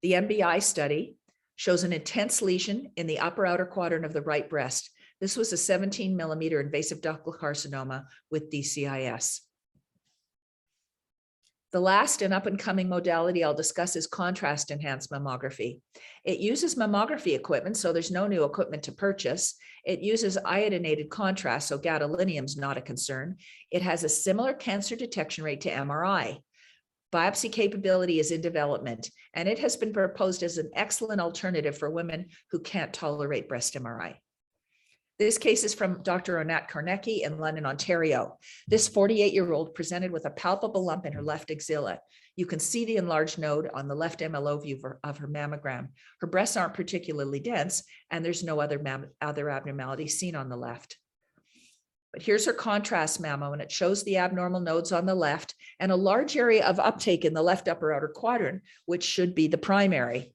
The MBI study shows an intense lesion in the upper outer quadrant of the right breast. This was a 17 millimeter invasive ductal carcinoma with DCIS. The last and up and coming modality I'll discuss is contrast enhanced mammography. It uses mammography equipment, so there's no new equipment to purchase. It uses iodinated contrast, so gadolinium is not a concern. It has a similar cancer detection rate to MRI. Biopsy capability is in development, and it has been proposed as an excellent alternative for women who can't tolerate breast MRI. This case is from Dr. Onat Kornecki in London, Ontario. This 48-year-old presented with a palpable lump in her left axilla. You can see the enlarged node on the left MLO view of her mammogram. Her breasts aren't particularly dense, and there's no other abnormalities seen on the left. But here's her contrast mammo, and it shows the abnormal nodes on the left and a large area of uptake in the left upper outer quadrant, which should be the primary.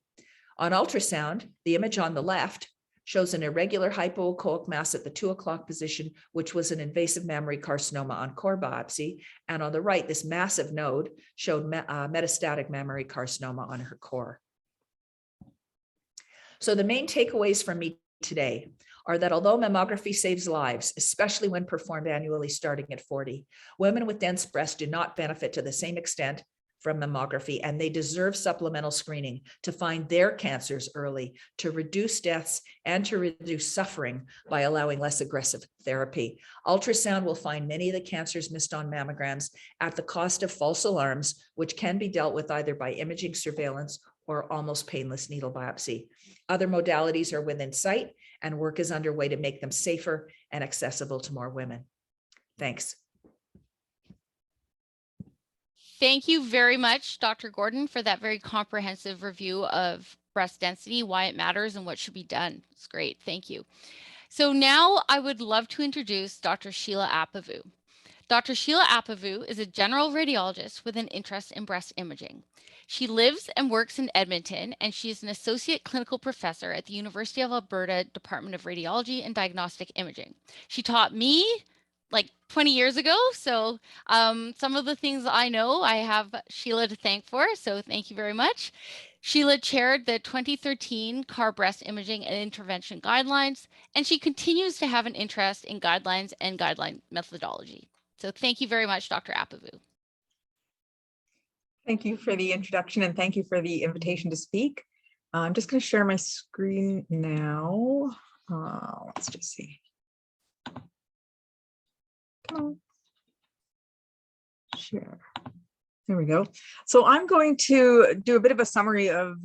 On ultrasound, the image on the left shows an irregular hypoechoic mass at the 2 o'clock position, which was an invasive mammary carcinoma on core biopsy. And on the right, this massive node showed metastatic mammary carcinoma on her core. So the main takeaways from me today are that although mammography saves lives, especially when performed annually starting at 40, women with dense breasts do not benefit to the same extent from mammography, and they deserve supplemental screening to find their cancers early, to reduce deaths and to reduce suffering by allowing less aggressive therapy. Ultrasound will find many of the cancers missed on mammograms at the cost of false alarms, which can be dealt with either by imaging surveillance or almost painless needle biopsy. Other modalities are within sight, and work is underway to make them safer and accessible to more women. Thanks. Thank you very much, Dr. Gordon, for that very comprehensive review of breast density, why it matters, and what should be done. It's great. Thank you. So now I would love to introduce Dr. Shushiela Appavoo. Dr. Shushiela Appavoo is a general radiologist with an interest in breast imaging. She lives and works in Edmonton, and she is an associate clinical professor at the University of Alberta Department of Radiology and Diagnostic Imaging. She taught me like 20 years ago, so some of the things I know, I have Sheila to thank for, so thank you very much. Sheila chaired the 2013 CAR Breast Imaging and Intervention Guidelines, and she continues to have an interest in guidelines and guideline methodology. So thank you very much, Dr. Appavoo. Thank you for the introduction and thank you for the invitation to speak. I'm just going to share my screen now. Let's just see. Come on. Share. There we go. So I'm going to do a bit of a summary of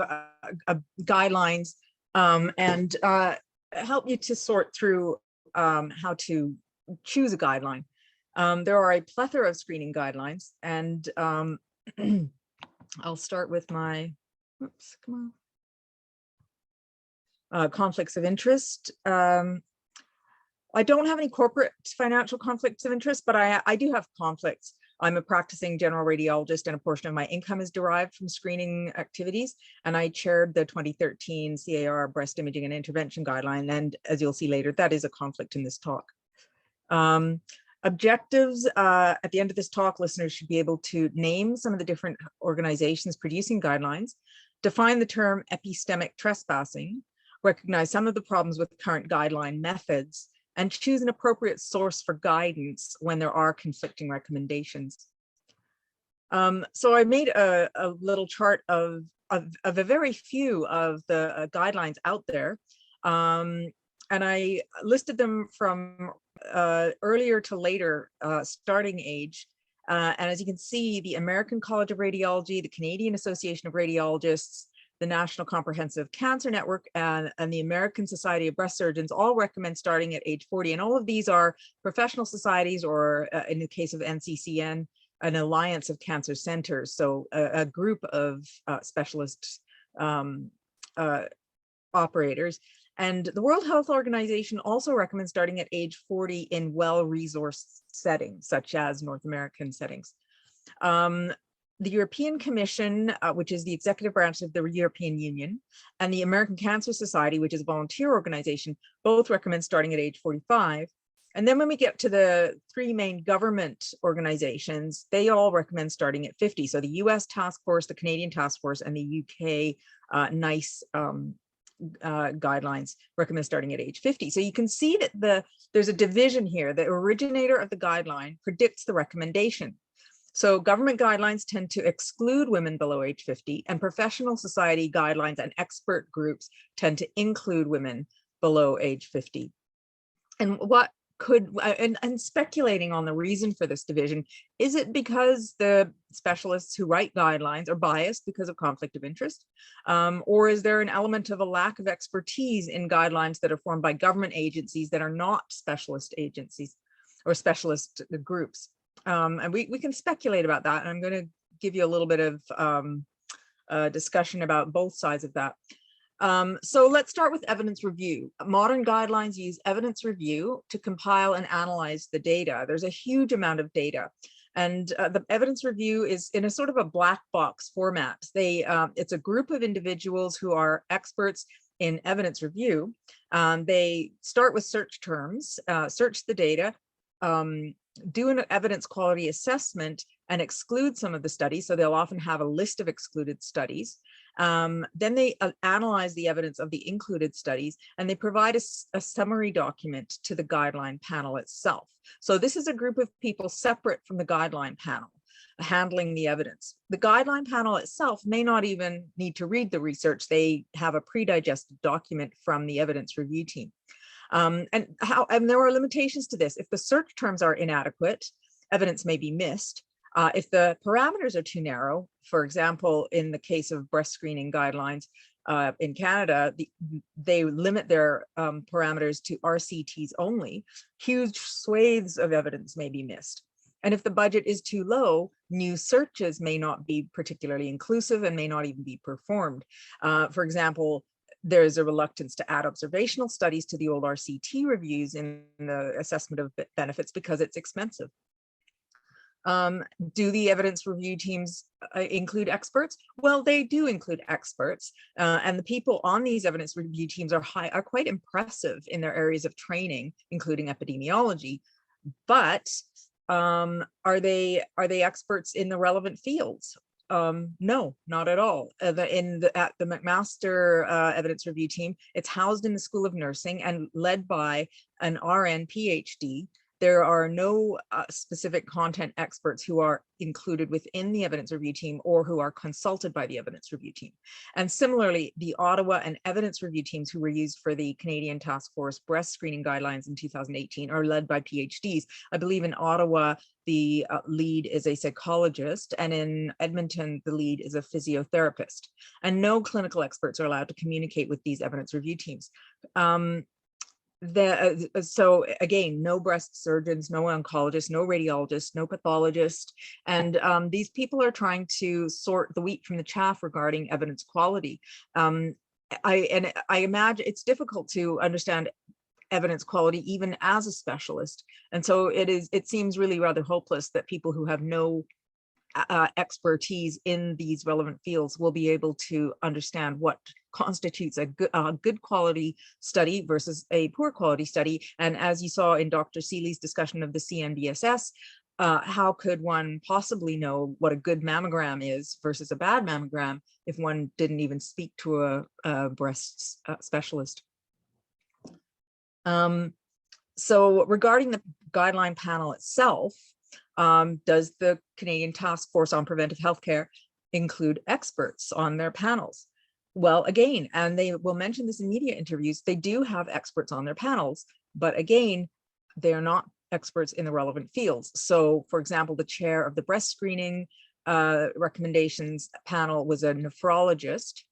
guidelines and help you to sort through how to choose a guideline. There are a plethora of screening guidelines, and I'll start with my, oops, come on. Conflicts of interest. I don't have any corporate financial conflicts of interest, but I do have conflicts. I'm a practicing general radiologist and a portion of my income is derived from screening activities. And I chaired the 2013 CAR breast imaging and intervention guideline. And as you'll see later, that is a conflict in this talk. Objectives, at the end of this talk, listeners should be able to name some of the different organizations producing guidelines, define the term epistemic trespassing, recognize some of the problems with current guideline methods, and choose an appropriate source for guidance when there are conflicting recommendations. So I made a little chart of a very few of the guidelines out there, and I listed them from earlier to later starting age. And as you can see, the American College of Radiology, the Canadian Association of Radiologists, the National Comprehensive Cancer Network, and the American Society of Breast Surgeons all recommend starting at age 40. And all of these are professional societies, or in the case of NCCN, an alliance of cancer centers. So a group of specialist operators. And the World Health Organization also recommends starting at age 40 in well-resourced settings, such as North American settings. The European Commission, which is the executive branch of the European Union, and the American Cancer Society, which is a volunteer organization, both recommend starting at age 45. And then when we get to the three main government organizations, they all recommend starting at 50. So the US Task Force, the Canadian Task Force, and the UK NICE guidelines recommend starting at age 50. So you can see that there's a division here. The originator of the guideline predicts the recommendation. So government guidelines tend to exclude women below age 50, and professional society guidelines and expert groups tend to include women below age 50. And what could, and speculating on the reason for this division, is it because the specialists who write guidelines are biased because of conflict of interest? Or is there an element of a lack of expertise in guidelines that are formed by government agencies that are not specialist agencies or specialist groups? And we can speculate about that. And I'm going to give you a little bit of discussion about both sides of that. So let's start with evidence review. Modern guidelines use evidence review to compile and analyze the data. There's a huge amount of data. And the evidence review is in a sort of a black box format. It's a group of individuals who are experts in evidence review. They start with search terms, search the data, do an evidence quality assessment and exclude some of the studies. So they'll often have a list of excluded studies. Then they analyze the evidence of the included studies, and they provide a summary document to the guideline panel itself. So this is a group of people separate from the guideline panel handling the evidence. The guideline panel itself may not even need to read the research. They have a pre-digested document from the evidence review team. And there are limitations to this. If the search terms are inadequate, evidence may be missed. If the parameters are too narrow, for example, in the case of breast screening guidelines in Canada, they limit their parameters to RCTs only, huge swathes of evidence may be missed. And if the budget is too low, new searches may not be particularly inclusive and may not even be performed. For example, There is a reluctance to add observational studies to the old RCT reviews in the assessment of benefits because it's expensive. Do the evidence review teams include experts? Well, they do include experts, and the people on these evidence review teams are quite impressive in their areas of training, including epidemiology. But are they experts in the relevant fields? No, not at all. At the McMaster evidence review team, it's housed in the School of Nursing and led by an RN PhD. There are no specific content experts who are included within the evidence review team or who are consulted by the evidence review team. And similarly, the Ottawa and evidence review teams who were used for the Canadian Task Force breast screening guidelines in 2018 are led by PhDs. I believe in Ottawa, the lead is a psychologist, and in Edmonton, the lead is a physiotherapist. And no clinical experts are allowed to communicate with these evidence review teams. So again, no breast surgeons, no oncologists, no radiologists, no pathologists, and these people are trying to sort the wheat from the chaff regarding evidence quality. I imagine it's difficult to understand evidence quality even as a specialist, and so it seems really rather hopeless that people who have no expertise in these relevant fields will be able to understand what constitutes a good quality study versus a poor quality study. And as you saw in Dr. Seeley's discussion of the CNBSS, how could one possibly know what a good mammogram is versus a bad mammogram if one didn't even speak to a breast specialist? So regarding the guideline panel itself, does the Canadian Task Force on Preventive Healthcare include experts on their panels? Well, again, and they will mention this in media interviews, they do have experts on their panels, but again, they are not experts in the relevant fields. So for example, the chair of the breast screening recommendations panel was a nephrologist.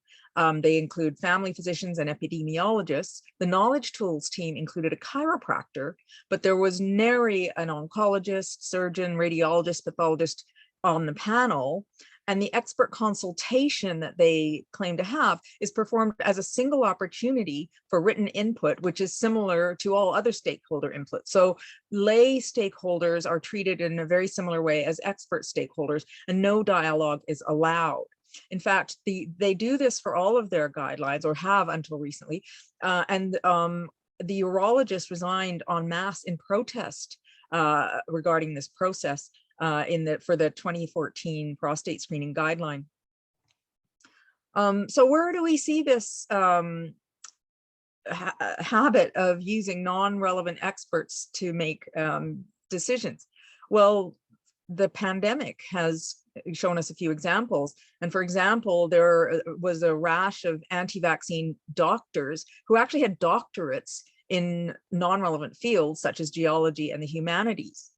They include family physicians and epidemiologists. The knowledge tools team included a chiropractor, but there was nary an oncologist, surgeon, radiologist, pathologist on the panel. And the expert consultation that they claim to have is performed as a single opportunity for written input, which is similar to all other stakeholder input. So lay stakeholders are treated in a very similar way as expert stakeholders, and no dialogue is allowed. In fact, they do this for all of their guidelines, or have until recently, and the urologist resigned en masse in protest regarding this process for the 2014 prostate screening guideline. So where do we see this habit of using non-relevant experts to make decisions? Well, the pandemic has shown us a few examples. And for example, there was a rash of anti-vaccine doctors who actually had doctorates in non-relevant fields such as geology and the humanities.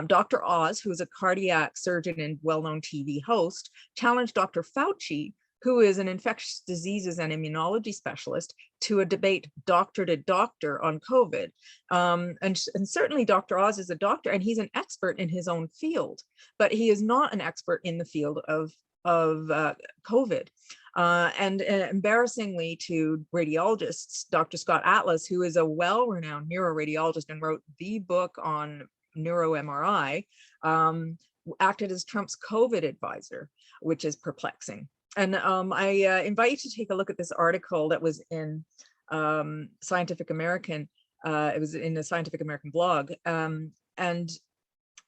Dr. Oz, who is a cardiac surgeon and well-known TV host, challenged Dr. Fauci, who is an infectious diseases and immunology specialist, to a debate doctor to doctor on COVID. And certainly Dr. Oz is a doctor and he's an expert in his own field, but he is not an expert in the field of COVID. And embarrassingly to radiologists, Dr. Scott Atlas, who is a well-renowned neuroradiologist and wrote the book on neuro-MRI, acted as Trump's COVID advisor, which is perplexing. And I invite you to take a look at this article that was in Scientific American. It was in the Scientific American blog. And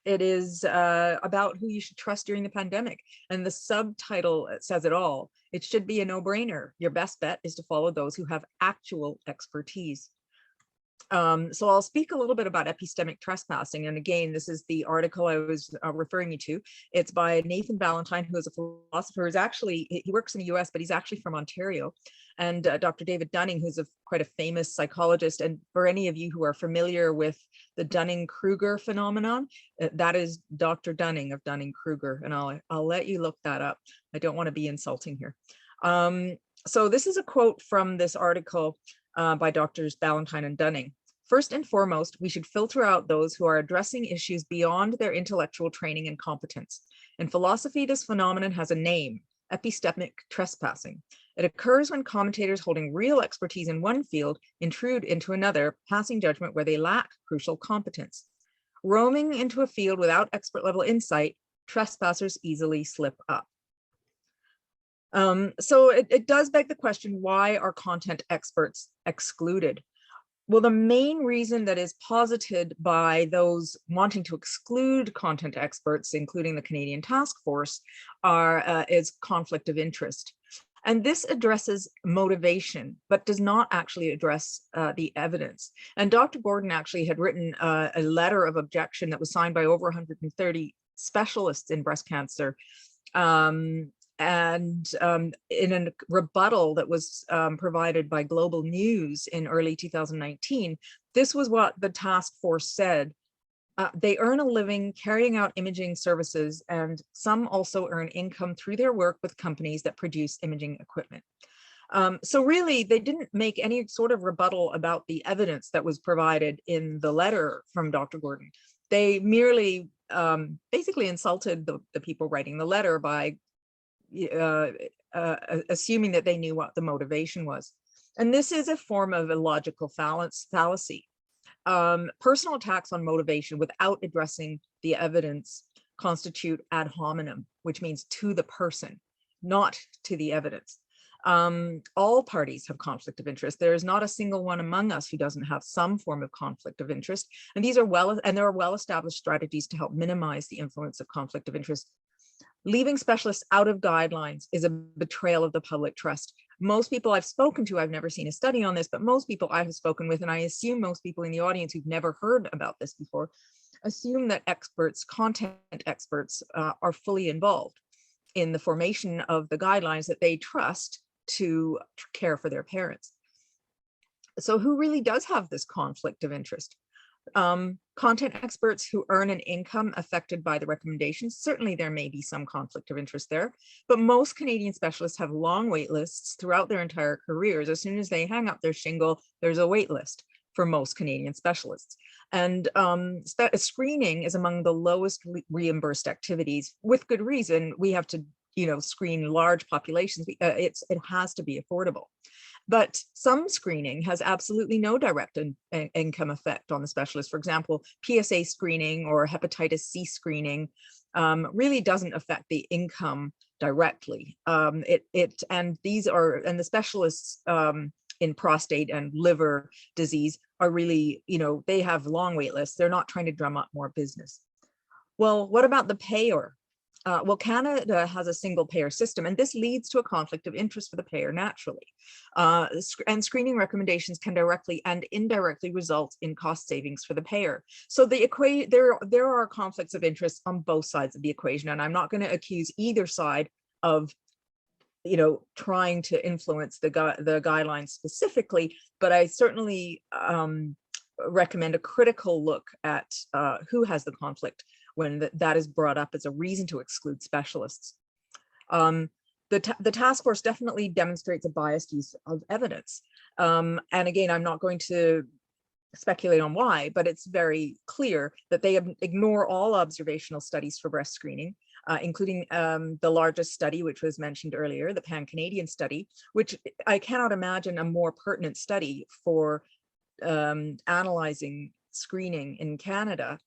it is about who you should trust during the pandemic. And the subtitle says it all. It should be a no-brainer. Your best bet is to follow those who have actual expertise. So I'll speak a little bit about epistemic trespassing. And again, this is the article I was referring you to. It's by Nathan Valentine, who is a philosopher. He works in the US, but he's actually from Ontario. And Dr. David Dunning, who's quite a famous psychologist. And for any of you who are familiar with the Dunning-Kruger phenomenon, that is Dr. Dunning of Dunning-Kruger. And I'll let you look that up. I don't want to be insulting here. So this is a quote from this article by Drs. Valentine and Dunning. First and foremost, we should filter out those who are addressing issues beyond their intellectual training and competence. In philosophy, this phenomenon has a name, epistemic trespassing. It occurs when commentators holding real expertise in one field intrude into another, passing judgment where they lack crucial competence. Roaming into a field without expert level insight, trespassers easily slip up. So it does beg the question, why are content experts excluded? Well, the main reason that is posited by those wanting to exclude content experts, including the Canadian Task Force, is conflict of interest. And this addresses motivation, but does not actually address the evidence. And Dr. Gordon actually had written a letter of objection that was signed by over 130 specialists in breast cancer. In a rebuttal that was provided by Global News in early 2019, this was what the task force said. They earn a living carrying out imaging services, and some also earn income through their work with companies that produce imaging equipment. So really, they didn't make any sort of rebuttal about the evidence that was provided in the letter from Dr. Gordon. They merely basically insulted the people writing the letter by assuming that they knew what the motivation was. And this is a form of illogical fallacy. Personal attacks on motivation without addressing the evidence constitute ad hominem, which means to the person, not to the evidence. All parties have conflict of interest. There is not a single one among us who doesn't have some form of conflict of interest. And there are well-established strategies to help minimize the influence of conflict of interest. Leaving specialists out of guidelines is a betrayal of the public trust. Most people I've spoken to, I've never seen a study on this, but most people I have spoken with, and I assume most people in the audience who've never heard about this before, assume that experts, content experts, are fully involved in the formation of the guidelines that they trust to care for their parents. So who really does have this conflict of interest? Content experts who earn an income affected by the recommendations, certainly there may be some conflict of interest there, but most Canadian specialists have long wait lists throughout their entire careers. As soon as they hang up their shingle, there's a wait list for most Canadian specialists. And screening is among the lowest reimbursed activities. With good reason. We have to, screen large populations. It has to be affordable. But some screening has absolutely no direct income effect on the specialist. For example, PSA screening or hepatitis C screening really doesn't affect the income directly. And the specialists in prostate and liver disease are really, they have long wait lists. They're not trying to drum up more business. Well, what about the payer? Well, Canada has a single payer system, and this leads to a conflict of interest for the payer naturally. And screening recommendations can directly and indirectly result in cost savings for the payer. So there are conflicts of interest on both sides of the equation, and I'm not going to accuse either side of trying to influence the guidelines specifically, but I certainly recommend a critical look at who has the conflict when that is brought up as a reason to exclude specialists. The task force definitely demonstrates a biased use of evidence. And again, I'm not going to speculate on why, but it's very clear that they ignore all observational studies for breast screening, including the largest study, which was mentioned earlier, the Pan-Canadian study, which I cannot imagine a more pertinent study for analyzing screening in Canada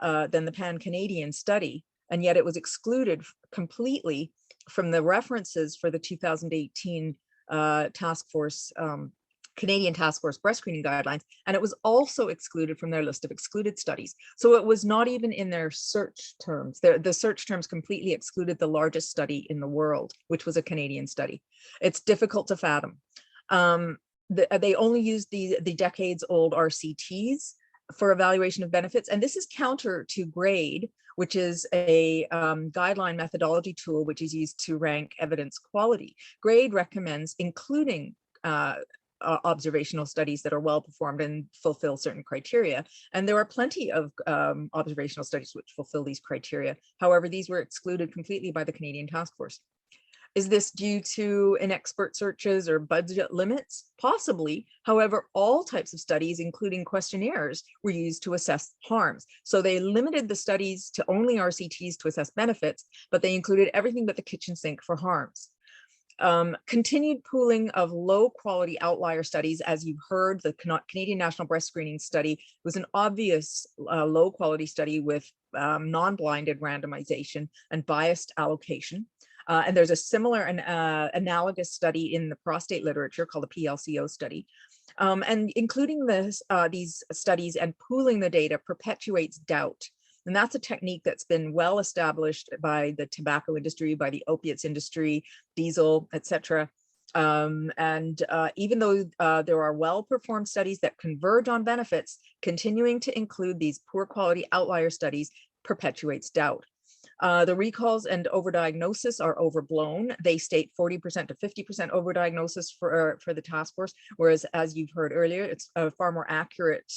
than the Pan-Canadian study, and yet it was excluded completely from the references for the 2018 task force, Canadian Task Force breast screening guidelines, and it was also excluded from their list of excluded studies. So it was not even in their search terms. The search terms completely excluded the largest study in the world, which was a Canadian study. It's difficult to fathom. They only used the decades-old RCTs for evaluation of benefits. And this is counter to GRADE, which is a guideline methodology tool, which is used to rank evidence quality. GRADE recommends including observational studies that are well performed and fulfill certain criteria. And there are plenty of observational studies which fulfill these criteria. However, these were excluded completely by the Canadian Task Force. Is this due to inexpert searches or budget limits? Possibly. However, all types of studies, including questionnaires, were used to assess harms. So they limited the studies to only RCTs to assess benefits, but they included everything but the kitchen sink for harms. Continued pooling of low quality outlier studies. As you've heard, the Canadian National Breast Screening Study was an obvious low quality study with non-blinded randomization and biased allocation. And there's a similar analogous study in the prostate literature called the PLCO study. And including these studies and pooling the data perpetuates doubt. And that's a technique that's been well established by the tobacco industry, by the opiates industry, diesel, etc. Even though there are well-performed studies that converge on benefits, continuing to include these poor quality outlier studies perpetuates doubt. The recalls and overdiagnosis are overblown. They state 40% to 50% overdiagnosis for the task force, whereas as you've heard earlier, it's a far more accurate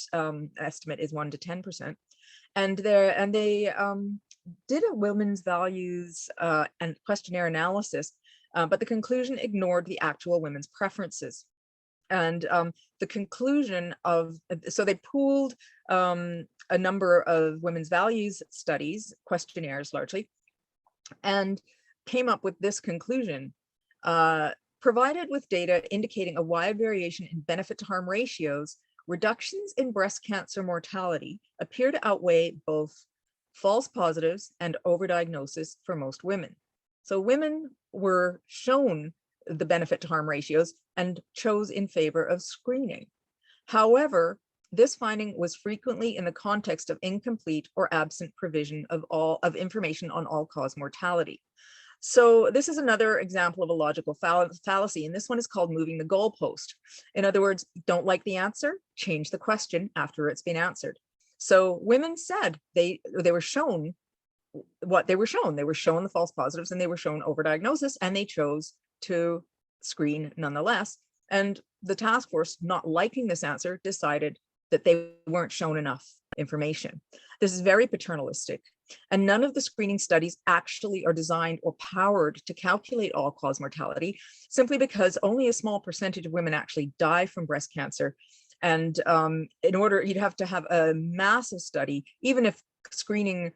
estimate is 1 to 10%. And they did a women's values and questionnaire analysis, but the conclusion ignored the actual women's preferences. And the conclusion of, so they pooled a number of women's values studies, questionnaires largely, and came up with this conclusion. Provided with data indicating a wide variation in benefit to harm ratios, reductions in breast cancer mortality appear to outweigh both false positives and overdiagnosis for most women. So women were shown the benefit to harm ratios and chose in favor of screening. However, this finding was frequently in the context of incomplete or absent provision of information on all-cause mortality. So this is another example of a logical fallacy, and this one is called moving the goalpost. In other words, don't like the answer, change the question after it's been answered. So women said they were shown what they were shown. They were shown the false positives and they were shown overdiagnosis, and they chose to screen nonetheless. And the task force, not liking this answer, decided that they weren't shown enough information. This is very paternalistic, and none of the screening studies actually are designed or powered to calculate all-cause mortality, simply because only a small percentage of women actually die from breast cancer. And in order, you'd have to have a massive study, even if screening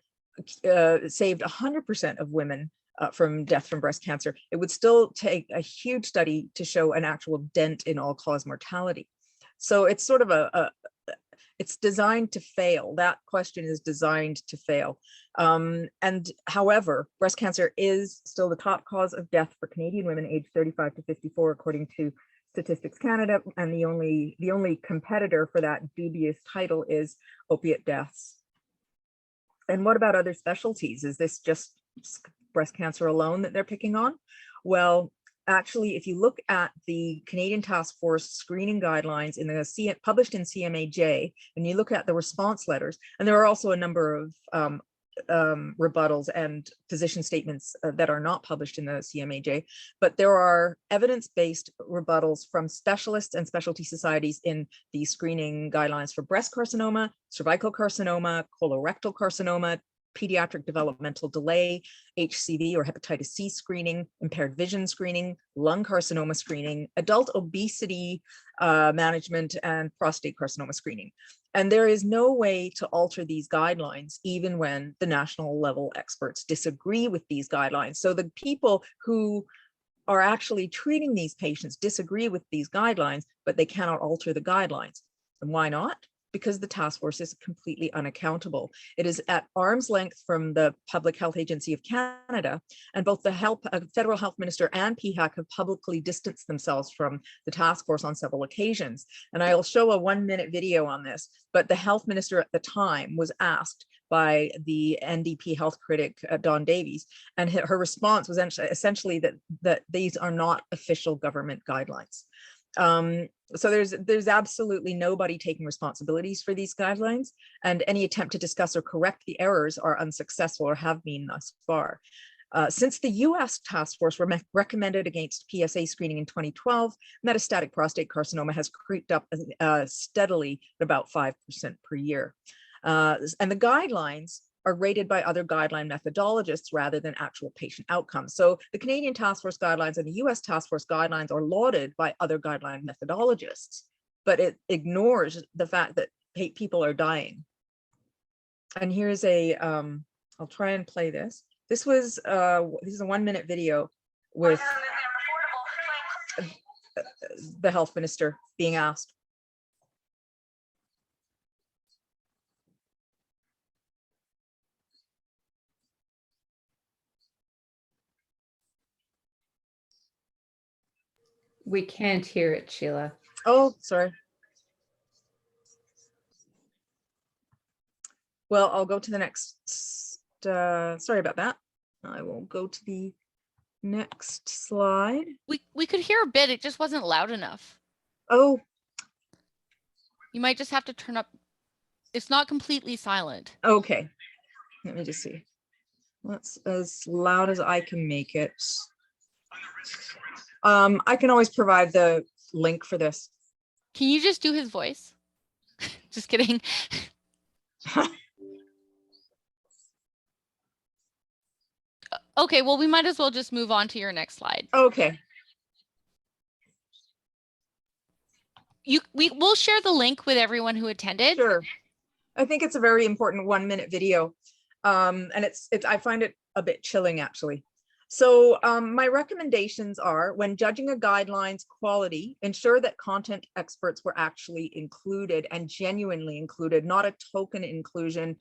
saved 100% of women from death from breast cancer, it would still take a huge study to show an actual dent in all-cause mortality. So it's sort of it's designed to fail. That question is designed to fail. And however, breast cancer is still the top cause of death for Canadian women aged 35 to 54, according to Statistics Canada. And the only competitor for that dubious title is opiate deaths. And what about other specialties? Is this just breast cancer alone that they're picking on? Well, actually, if you look at the Canadian Task Force screening guidelines in the published in CMAJ, and you look at the response letters, and there are also a number of rebuttals and position statements that are not published in the CMAJ, but there are evidence-based rebuttals from specialists and specialty societies in the screening guidelines for breast carcinoma, cervical carcinoma, colorectal carcinoma, pediatric developmental delay, HCV or hepatitis C screening, impaired vision screening, lung carcinoma screening, adult obesity management, and prostate carcinoma screening. And there is no way to alter these guidelines, even when the national level experts disagree with these guidelines. So the people who are actually treating these patients disagree with these guidelines, but they cannot alter the guidelines. And why not? Because the task force is completely unaccountable. It is at arm's length from the Public Health Agency of Canada, and both the federal health minister and PHAC have publicly distanced themselves from the task force on several occasions. And I'll show a 1-minute video on this, but the health minister at the time was asked by the NDP health critic, Dawn Davies, and her response was essentially that these are not official government guidelines. So there's absolutely nobody taking responsibilities for these guidelines, and any attempt to discuss or correct the errors are unsuccessful or have been thus far. Since the US task force recommended against PSA screening in 2012, metastatic prostate carcinoma has creeped up steadily at about 5% per year. And the guidelines are rated by other guideline methodologists rather than actual patient outcomes. So the Canadian Task Force guidelines and the US Task Force guidelines are lauded by other guideline methodologists, but it ignores the fact that people are dying. And here's a, I'll try and play this. This is a 1-minute video with the health minister being asked. We can't hear it, Sheila. Oh, sorry. Well, I'll go to the next, sorry about that. I will go to the next slide. We could hear a bit, it just wasn't loud enough. Oh, You might just have to turn up. It's not completely silent. okay. Let me just see. That's as loud as I can make it. I can always provide the link for this. Can you just do his voice? Just kidding. Okay, well, we might as well just move on to your next slide. Okay. We'll share the link with everyone who attended. Sure. I think it's a very important 1-minute video. And I find it a bit chilling, actually. So my recommendations are, when judging a guideline's quality, ensure that content experts were actually included and genuinely included, not a token inclusion,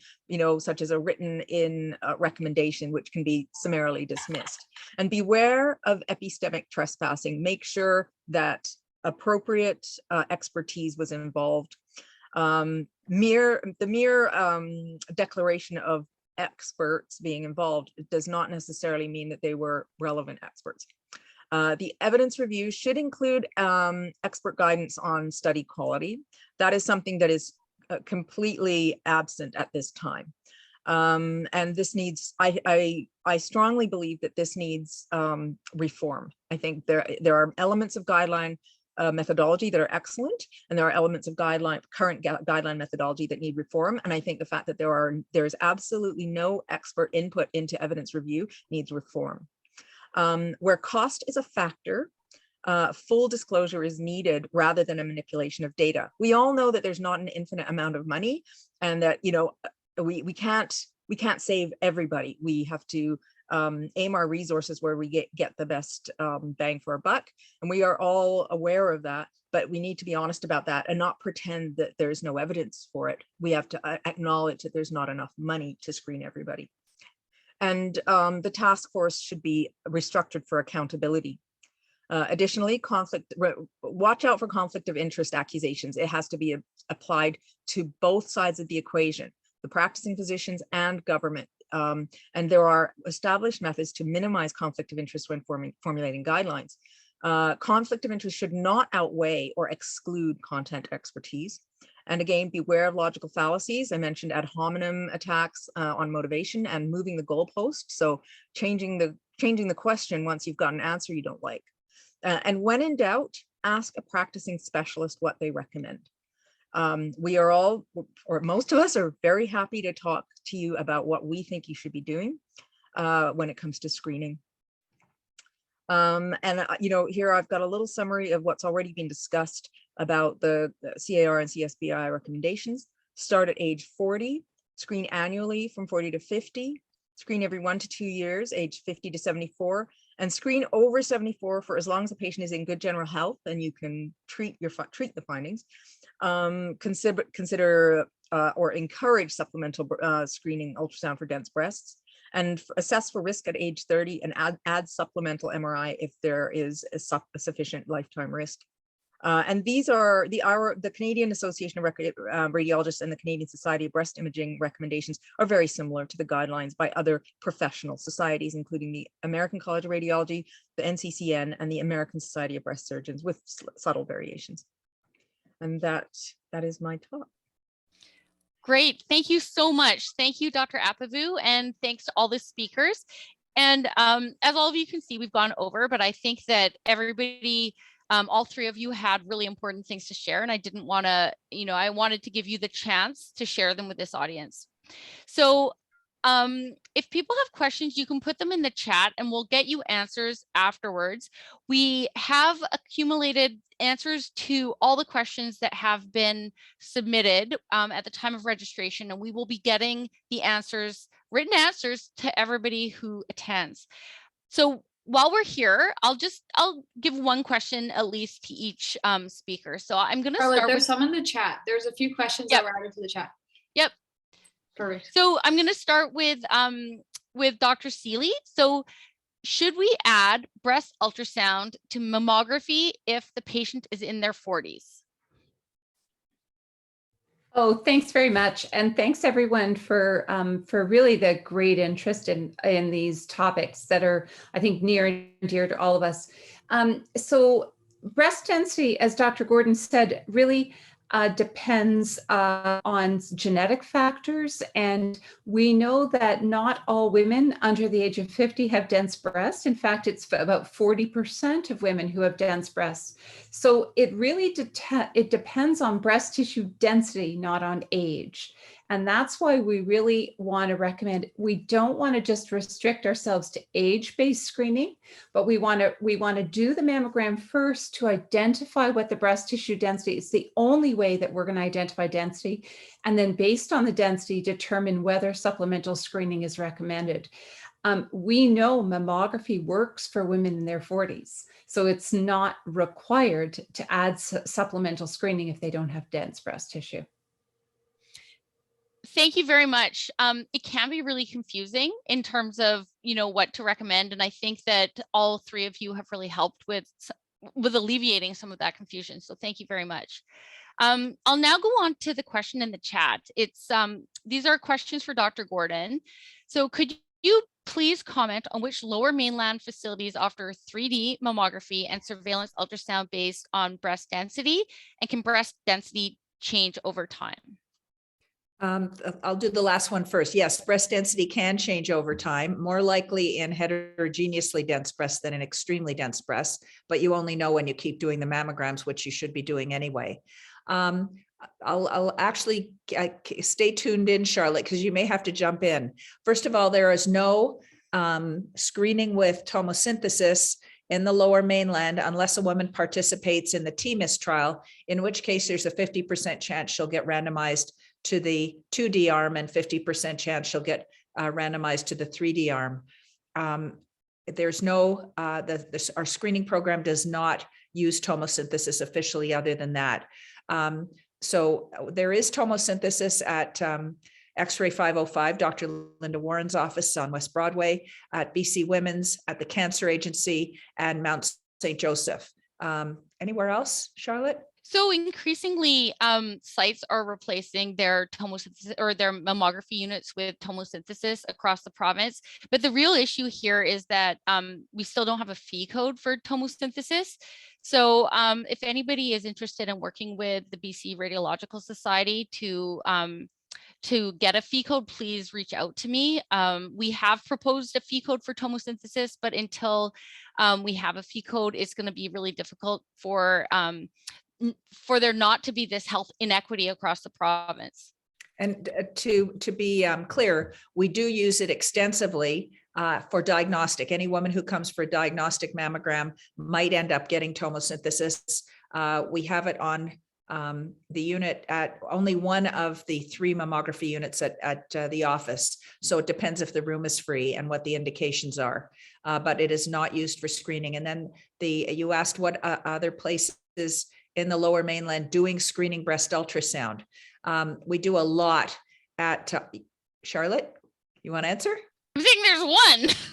such as a written in recommendation, which can be summarily dismissed. And beware of epistemic trespassing. Make sure that appropriate expertise was involved. The mere declaration of experts being involved, it does not necessarily mean that they were relevant experts. The evidence review should include expert guidance on study quality. That is something that is completely absent at this time. And this needs, I strongly believe that this needs reform. I think there are elements of guideline methodology that are excellent, and there are elements of current guideline methodology that need reform. And I think the fact that there's absolutely no expert input into evidence review needs reform. Where cost is a factor, full disclosure is needed rather than a manipulation of data. We all know that there's not an infinite amount of money, and that we can't save everybody. We have to aim our resources where we get the best bang for our buck. And we are all aware of that, but we need to be honest about that and not pretend that there's no evidence for it. We have to acknowledge that there's not enough money to screen everybody. And the task force should be restructured for accountability. Additionally, watch out for conflict of interest accusations. It has to be applied to both sides of the equation, the practicing physicians and government. And there are established methods to minimize conflict of interest when formulating guidelines. Conflict of interest should not outweigh or exclude content expertise. And again, beware of logical fallacies. I mentioned ad hominem attacks on motivation and moving the goalpost. So changing the question once you've got an answer you don't like. And when in doubt, ask a practicing specialist what they recommend. We are all, or most of us, are very happy to talk to you about what we think you should be doing when it comes to screening. Here I've got a little summary of what's already been discussed about the CAR and CSBI recommendations. Start at age 40, screen annually from 40 to 50, screen every 1 to 2 years, age 50 to 74, and screen over 74 for as long as the patient is in good general health and you can treat the findings. Consider or encourage supplemental screening ultrasound for dense breasts, and assess for risk at age 30 and add supplemental MRI if there is a sufficient lifetime risk. And these are the Canadian Association of Radiologists and the Canadian Society of Breast Imaging recommendations are very similar to the guidelines by other professional societies, including the American College of Radiology, the NCCN, and the American Society of Breast Surgeons, with subtle variations. And that is my talk. Great. Thank you so much. Thank you, Dr. Appavoo, and thanks to all the speakers. And as all of you can see, we've gone over, but I think that everybody, all three of you had really important things to share, and I didn't want to, I wanted to give you the chance to share them with this audience. So if people have questions, you can put them in the chat and we'll get you answers afterwards. We have accumulated answers to all the questions that have been submitted at the time of registration, and we will be getting the answers, written answers, to everybody who attends. So while we're here, I'll give one question at least to each speaker. So I'm going to start There's with some in the chat. There's a few questions that were added to the chat. Yep. Perfect. So I'm going to start with Dr. Seeley. So should we add breast ultrasound to mammography if the patient is in their 40s? Oh, thanks very much. And thanks everyone for really the great interest in these topics that are, I think, near and dear to all of us. So breast density, as Dr. Gordon said, really depends on genetic factors. And we know that not all women under the age of 50 have dense breasts. In fact, it's about 40% of women who have dense breasts. So it really depends on breast tissue density, not on age. And that's why we really want to recommend, we don't want to just restrict ourselves to age-based screening, but we want to do the mammogram first to identify what the breast tissue density is. The only way that we're going to identify density, and then based on the density, determine whether supplemental screening is recommended. We know mammography works for women in their 40s, so it's not required to add supplemental screening if they don't have dense breast tissue. Thank you very much. It can be really confusing in terms of, what to recommend. And I think that all three of you have really helped with alleviating some of that confusion. So thank you very much. I'll now go on to the question in the chat. These are questions for Dr. Gordon. So could you please comment on which lower mainland facilities offer 3D mammography and surveillance ultrasound based on breast density, and can breast density change over time? I'll do the last one first. Yes, breast density can change over time, more likely in heterogeneously dense breasts than in extremely dense breasts, but you only know when you keep doing the mammograms, which you should be doing anyway. I'll actually stay tuned in, Charlotte, because you may have to jump in. First of all, there is no screening with tomosynthesis in the lower mainland unless a woman participates in the TMIS trial, in which case there's a 50% chance she'll get randomized to the 2D arm and 50% chance she'll get randomized to the 3D arm. There's no, our screening program does not use tomosynthesis officially other than that. So there is tomosynthesis at X-ray 505, Dr. Linda Warren's office on West Broadway, at BC Women's, at the Cancer Agency, and Mount St. Joseph. Anywhere else, Charlotte? So increasingly, sites are replacing their tomosynthesis or their mammography units with tomosynthesis across the province. But the real issue here is that we still don't have a fee code for tomosynthesis. So if anybody is interested in working with the BC Radiological Society to get a fee code, please reach out to me. We have proposed a fee code for tomosynthesis, but until we have a fee code, it's going to be really difficult for there not to be this health inequity across the province. And to be clear, we do use it extensively for diagnostic. Any woman who comes for a diagnostic mammogram might end up getting tomosynthesis. We have it on the unit at only one of the 3 mammography units at the office. So it depends if the room is free and what the indications are, but it is not used for screening. And then you asked what other places in the lower mainland doing screening breast ultrasound. We do a lot at, Charlotte, you want to answer? I think there's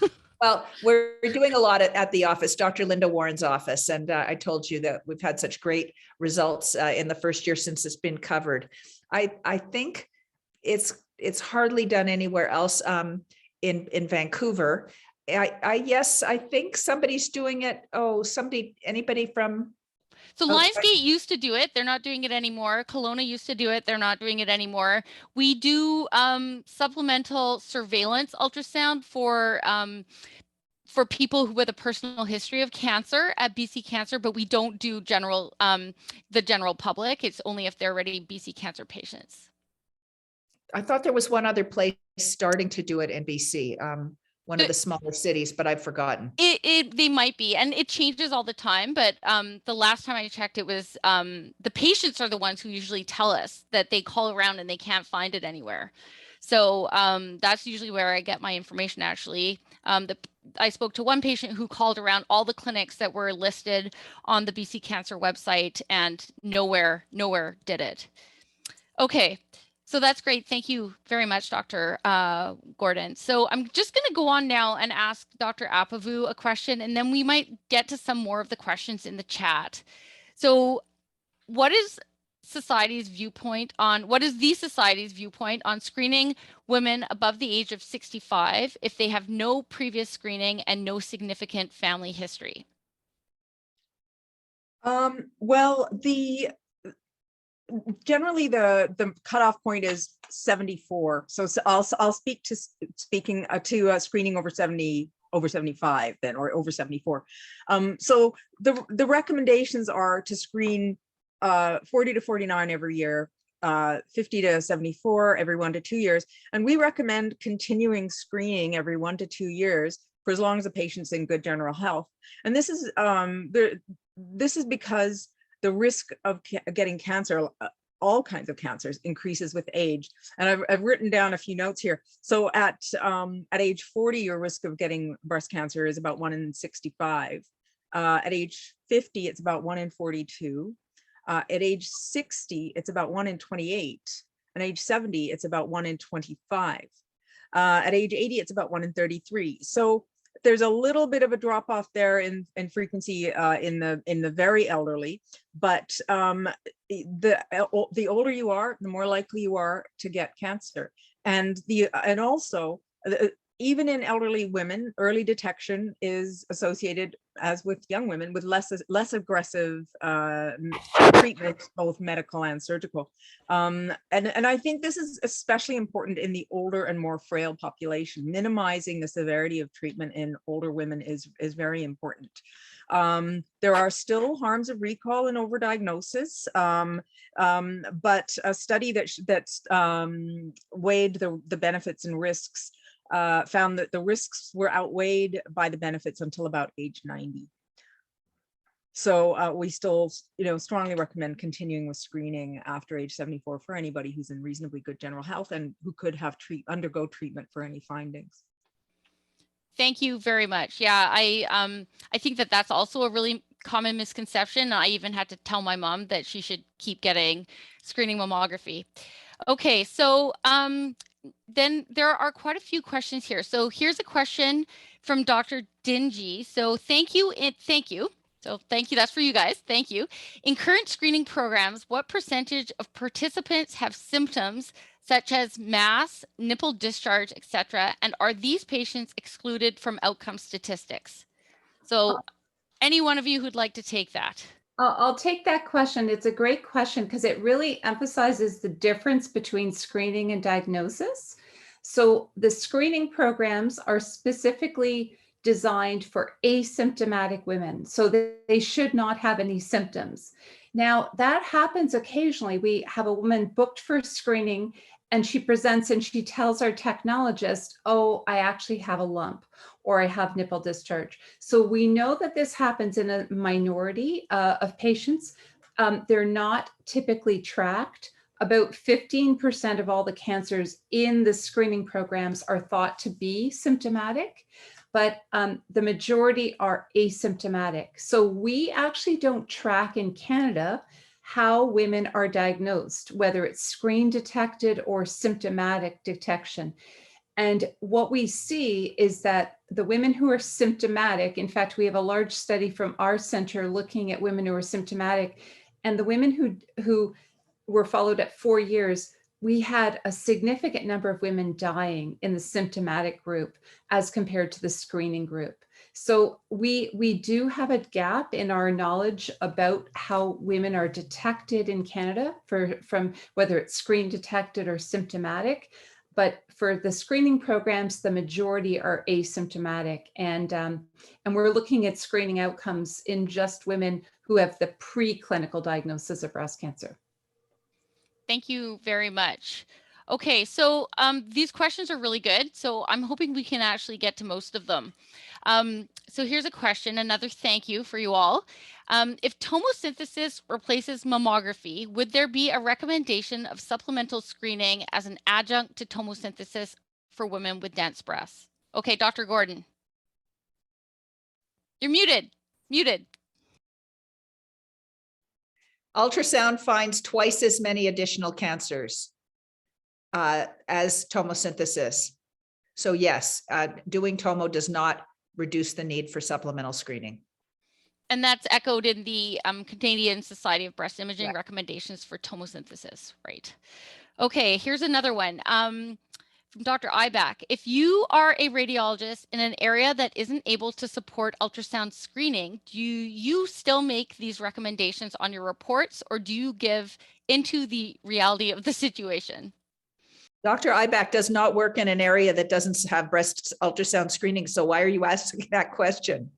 one. Well, we're doing a lot at the office, Dr. Linda Warren's office. And I told you that we've had such great results in the first year since it's been covered. I think it's hardly done anywhere else in Vancouver. Yes, I think somebody's doing it. Oh, anybody from? So Lionsgate used to do it. They're not doing it anymore. Kelowna used to do it. They're not doing it anymore. We do supplemental surveillance ultrasound for people with a personal history of cancer at BC Cancer, but we don't do the general public. It's only if they're already BC Cancer patients. I thought there was one other place starting to do it in BC. One of the smaller cities, but I've forgotten. They might be, and it changes all the time. But the last time I checked, it was the patients are the ones who usually tell us that they call around and they can't find it anywhere. So that's usually where I get my information. Actually, I spoke to one patient who called around all the clinics that were listed on the BC Cancer website, and nowhere did it. Okay, so that's great. Thank you very much, Dr. Gordon. So I'm just going to go on now and ask Dr. Appavoo a question, and then we might get to some more of the questions in the chat. So what is the society's viewpoint on screening women above the age of 65 if they have no previous screening and no significant family history? Well, generally the cutoff point is 74. So I'll speak to screening over 75 then, or over 74. So the recommendations are to screen 40 to 49 every year, 50 to 74 every 1 to 2 years. And we recommend continuing screening every 1 to 2 years for as long as the patient's in good general health. And this is because the risk of getting cancer, all kinds of cancers, increases with age. And I've written down a few notes here. So at age 40, your risk of getting breast cancer is about 1 in 65. At age 50, it's about 1 in 42. At age 60, it's about 1 in 28. At age 70, it's about 1 in 25. At age 80, it's about 1 in 33. So there's a little bit of a drop off there in frequency in the very elderly, but the older you are, the more likely you are to get cancer. And also even in elderly women, early detection is associated, as with young women, with less aggressive treatment, both medical and surgical. And I think this is especially important in the older and more frail population. Minimizing the severity of treatment in older women is very important. There are still harms of recall and overdiagnosis, but a study that's weighed the benefits and risks found that the risks were outweighed by the benefits until about age 90. So we still, strongly recommend continuing with screening after age 74 for anybody who's in reasonably good general health and who could have undergo treatment for any findings. Thank you very much. Yeah, I think that's also a really common misconception. I even had to tell my mom that she should keep getting screening mammography. Okay, so then there are quite a few questions here. So here's a question from Dr. Dingy. So thank you. So thank you. That's for you guys. Thank you. In current screening programs, what percentage of participants have symptoms such as mass, nipple discharge, etc.? And are these patients excluded from outcome statistics? So any one of you who'd like to take that? I'll take that question. It's a great question because it really emphasizes the difference between screening and diagnosis. So the screening programs are specifically designed for asymptomatic women, so they should not have any symptoms. Now, that happens occasionally. We have a woman booked for screening and she presents and she tells our technologist, oh, I actually have a lump, or I have nipple discharge. So we know that this happens in a minority of patients. They're not typically tracked. About 15% of all the cancers in the screening programs are thought to be symptomatic, but the majority are asymptomatic. So we actually don't track in Canada how women are diagnosed, whether it's screen detected or symptomatic detection. And what we see is that the women who are symptomatic, in fact, we have a large study from our center looking at women who are symptomatic, and the women who were followed at 4 years, we had a significant number of women dying in the symptomatic group as compared to the screening group. So we do have a gap in our knowledge about how women are detected in Canada from whether it's screen detected or symptomatic. But for the screening programs, the majority are asymptomatic. And we're looking at screening outcomes in just women who have the preclinical diagnosis of breast cancer. Thank you very much. Okay, so these questions are really good. So I'm hoping we can actually get to most of them. So here's a question, another thank you for you all. If tomosynthesis replaces mammography, would there be a recommendation of supplemental screening as an adjunct to tomosynthesis for women with dense breasts? Okay, Dr. Gordon. You're muted. Muted. Ultrasound finds twice as many additional cancers as tomosynthesis. So yes, doing tomo does not reduce the need for supplemental screening. And that's echoed in the Canadian Society of Breast Imaging Yeah. recommendations for tomosynthesis, right? Okay, here's another one from Dr. Ibach. If you are a radiologist in an area that isn't able to support ultrasound screening, do you still make these recommendations on your reports, or do you give into the reality of the situation? Dr. Ibach does not work in an area that doesn't have breast ultrasound screening. So why are you asking that question?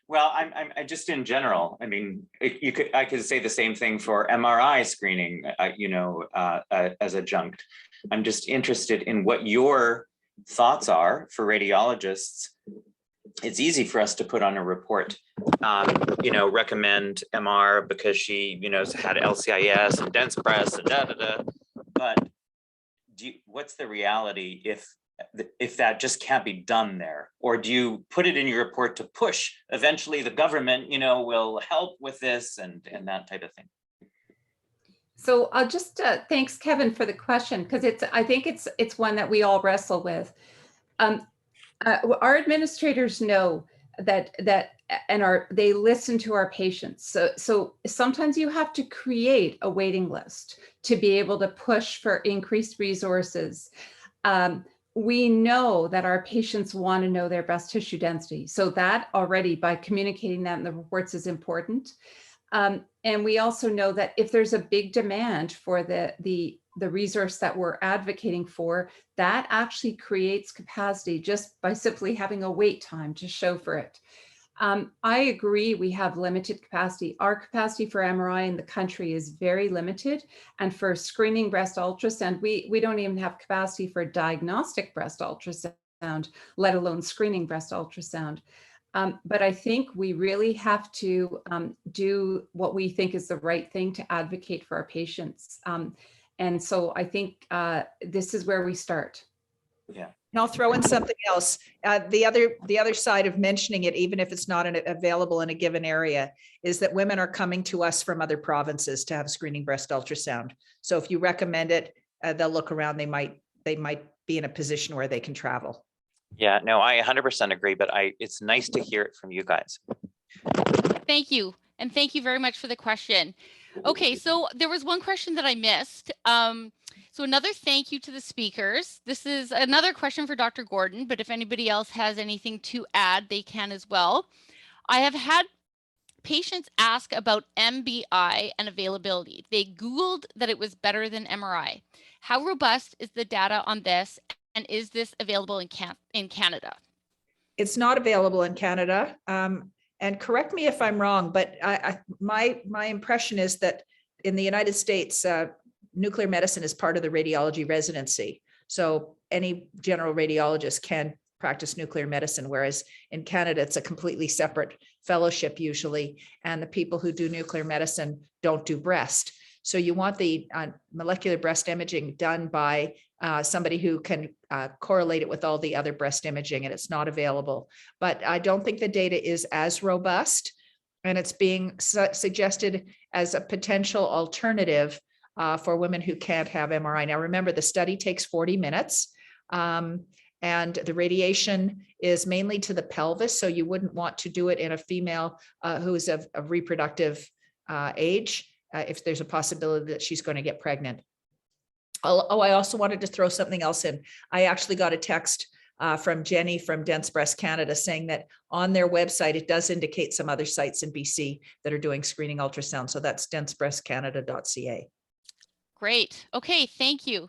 Well, I just in general, I mean, I could say the same thing for MRI screening, as adjunct. I'm just interested in what your thoughts are for radiologists. It's easy for us to put on a report, recommend MR because she, had LCIS and dense breasts and But what's the reality if that just can't be done there? Or do you put it in your report to push eventually the government, will help with this and that type of thing? So I'll just thanks, Kevin, for the question, because I think it's one that we all wrestle with. Our administrators know that they listen to our patients. So sometimes you have to create a waiting list to be able to push for increased resources. We know that our patients want to know their breast tissue density. So that already, by communicating that in the reports, is important. And we also know that if there's a big demand for the resource that we're advocating for, that actually creates capacity just by simply having a wait time to show for it. I agree, we have limited capacity. Our capacity for MRI in the country is very limited. And for screening breast ultrasound, we don't even have capacity for diagnostic breast ultrasound, let alone screening breast ultrasound. But I think we really have to do what we think is the right thing to advocate for our patients. And so I think this is where we start. Yeah. And I'll throw in something else. The other side of mentioning it, even if it's not available in a given area, is that women are coming to us from other provinces to have screening breast ultrasound. So if you recommend it, they'll look around. They might be in a position where they can travel. Yeah, no, I 100% agree, but it's nice to hear it from you guys. Thank you. And thank you very much for the question. Okay, so there was one question that I missed. So another thank you to the speakers. This is another question for Dr. Gordon, but if anybody else has anything to add, they can as well. I have had patients ask about MBI and availability. They Googled that it was better than MRI. How robust is the data on this? And is this available in Canada? It's not available in Canada. And correct me if I'm wrong, but my impression is that in the United States, nuclear medicine is part of the radiology residency. So any general radiologist can practice nuclear medicine, whereas in Canada, it's a completely separate fellowship usually. And the people who do nuclear medicine don't do breast. So you want the molecular breast imaging done by somebody who can correlate it with all the other breast imaging, and it's not available. But I don't think the data is as robust, and it's being suggested as a potential alternative for women who can't have MRI. Now, remember, the study takes 40 minutes, and the radiation is mainly to the pelvis, so you wouldn't want to do it in a female who is of reproductive age if there's a possibility that she's going to get pregnant. Oh, I also wanted to throw something else in. I actually got a text from Jenny from Dense Breast Canada saying that on their website, it does indicate some other sites in BC that are doing screening ultrasound. So that's densebreastcanada.ca. Great. Okay, thank you.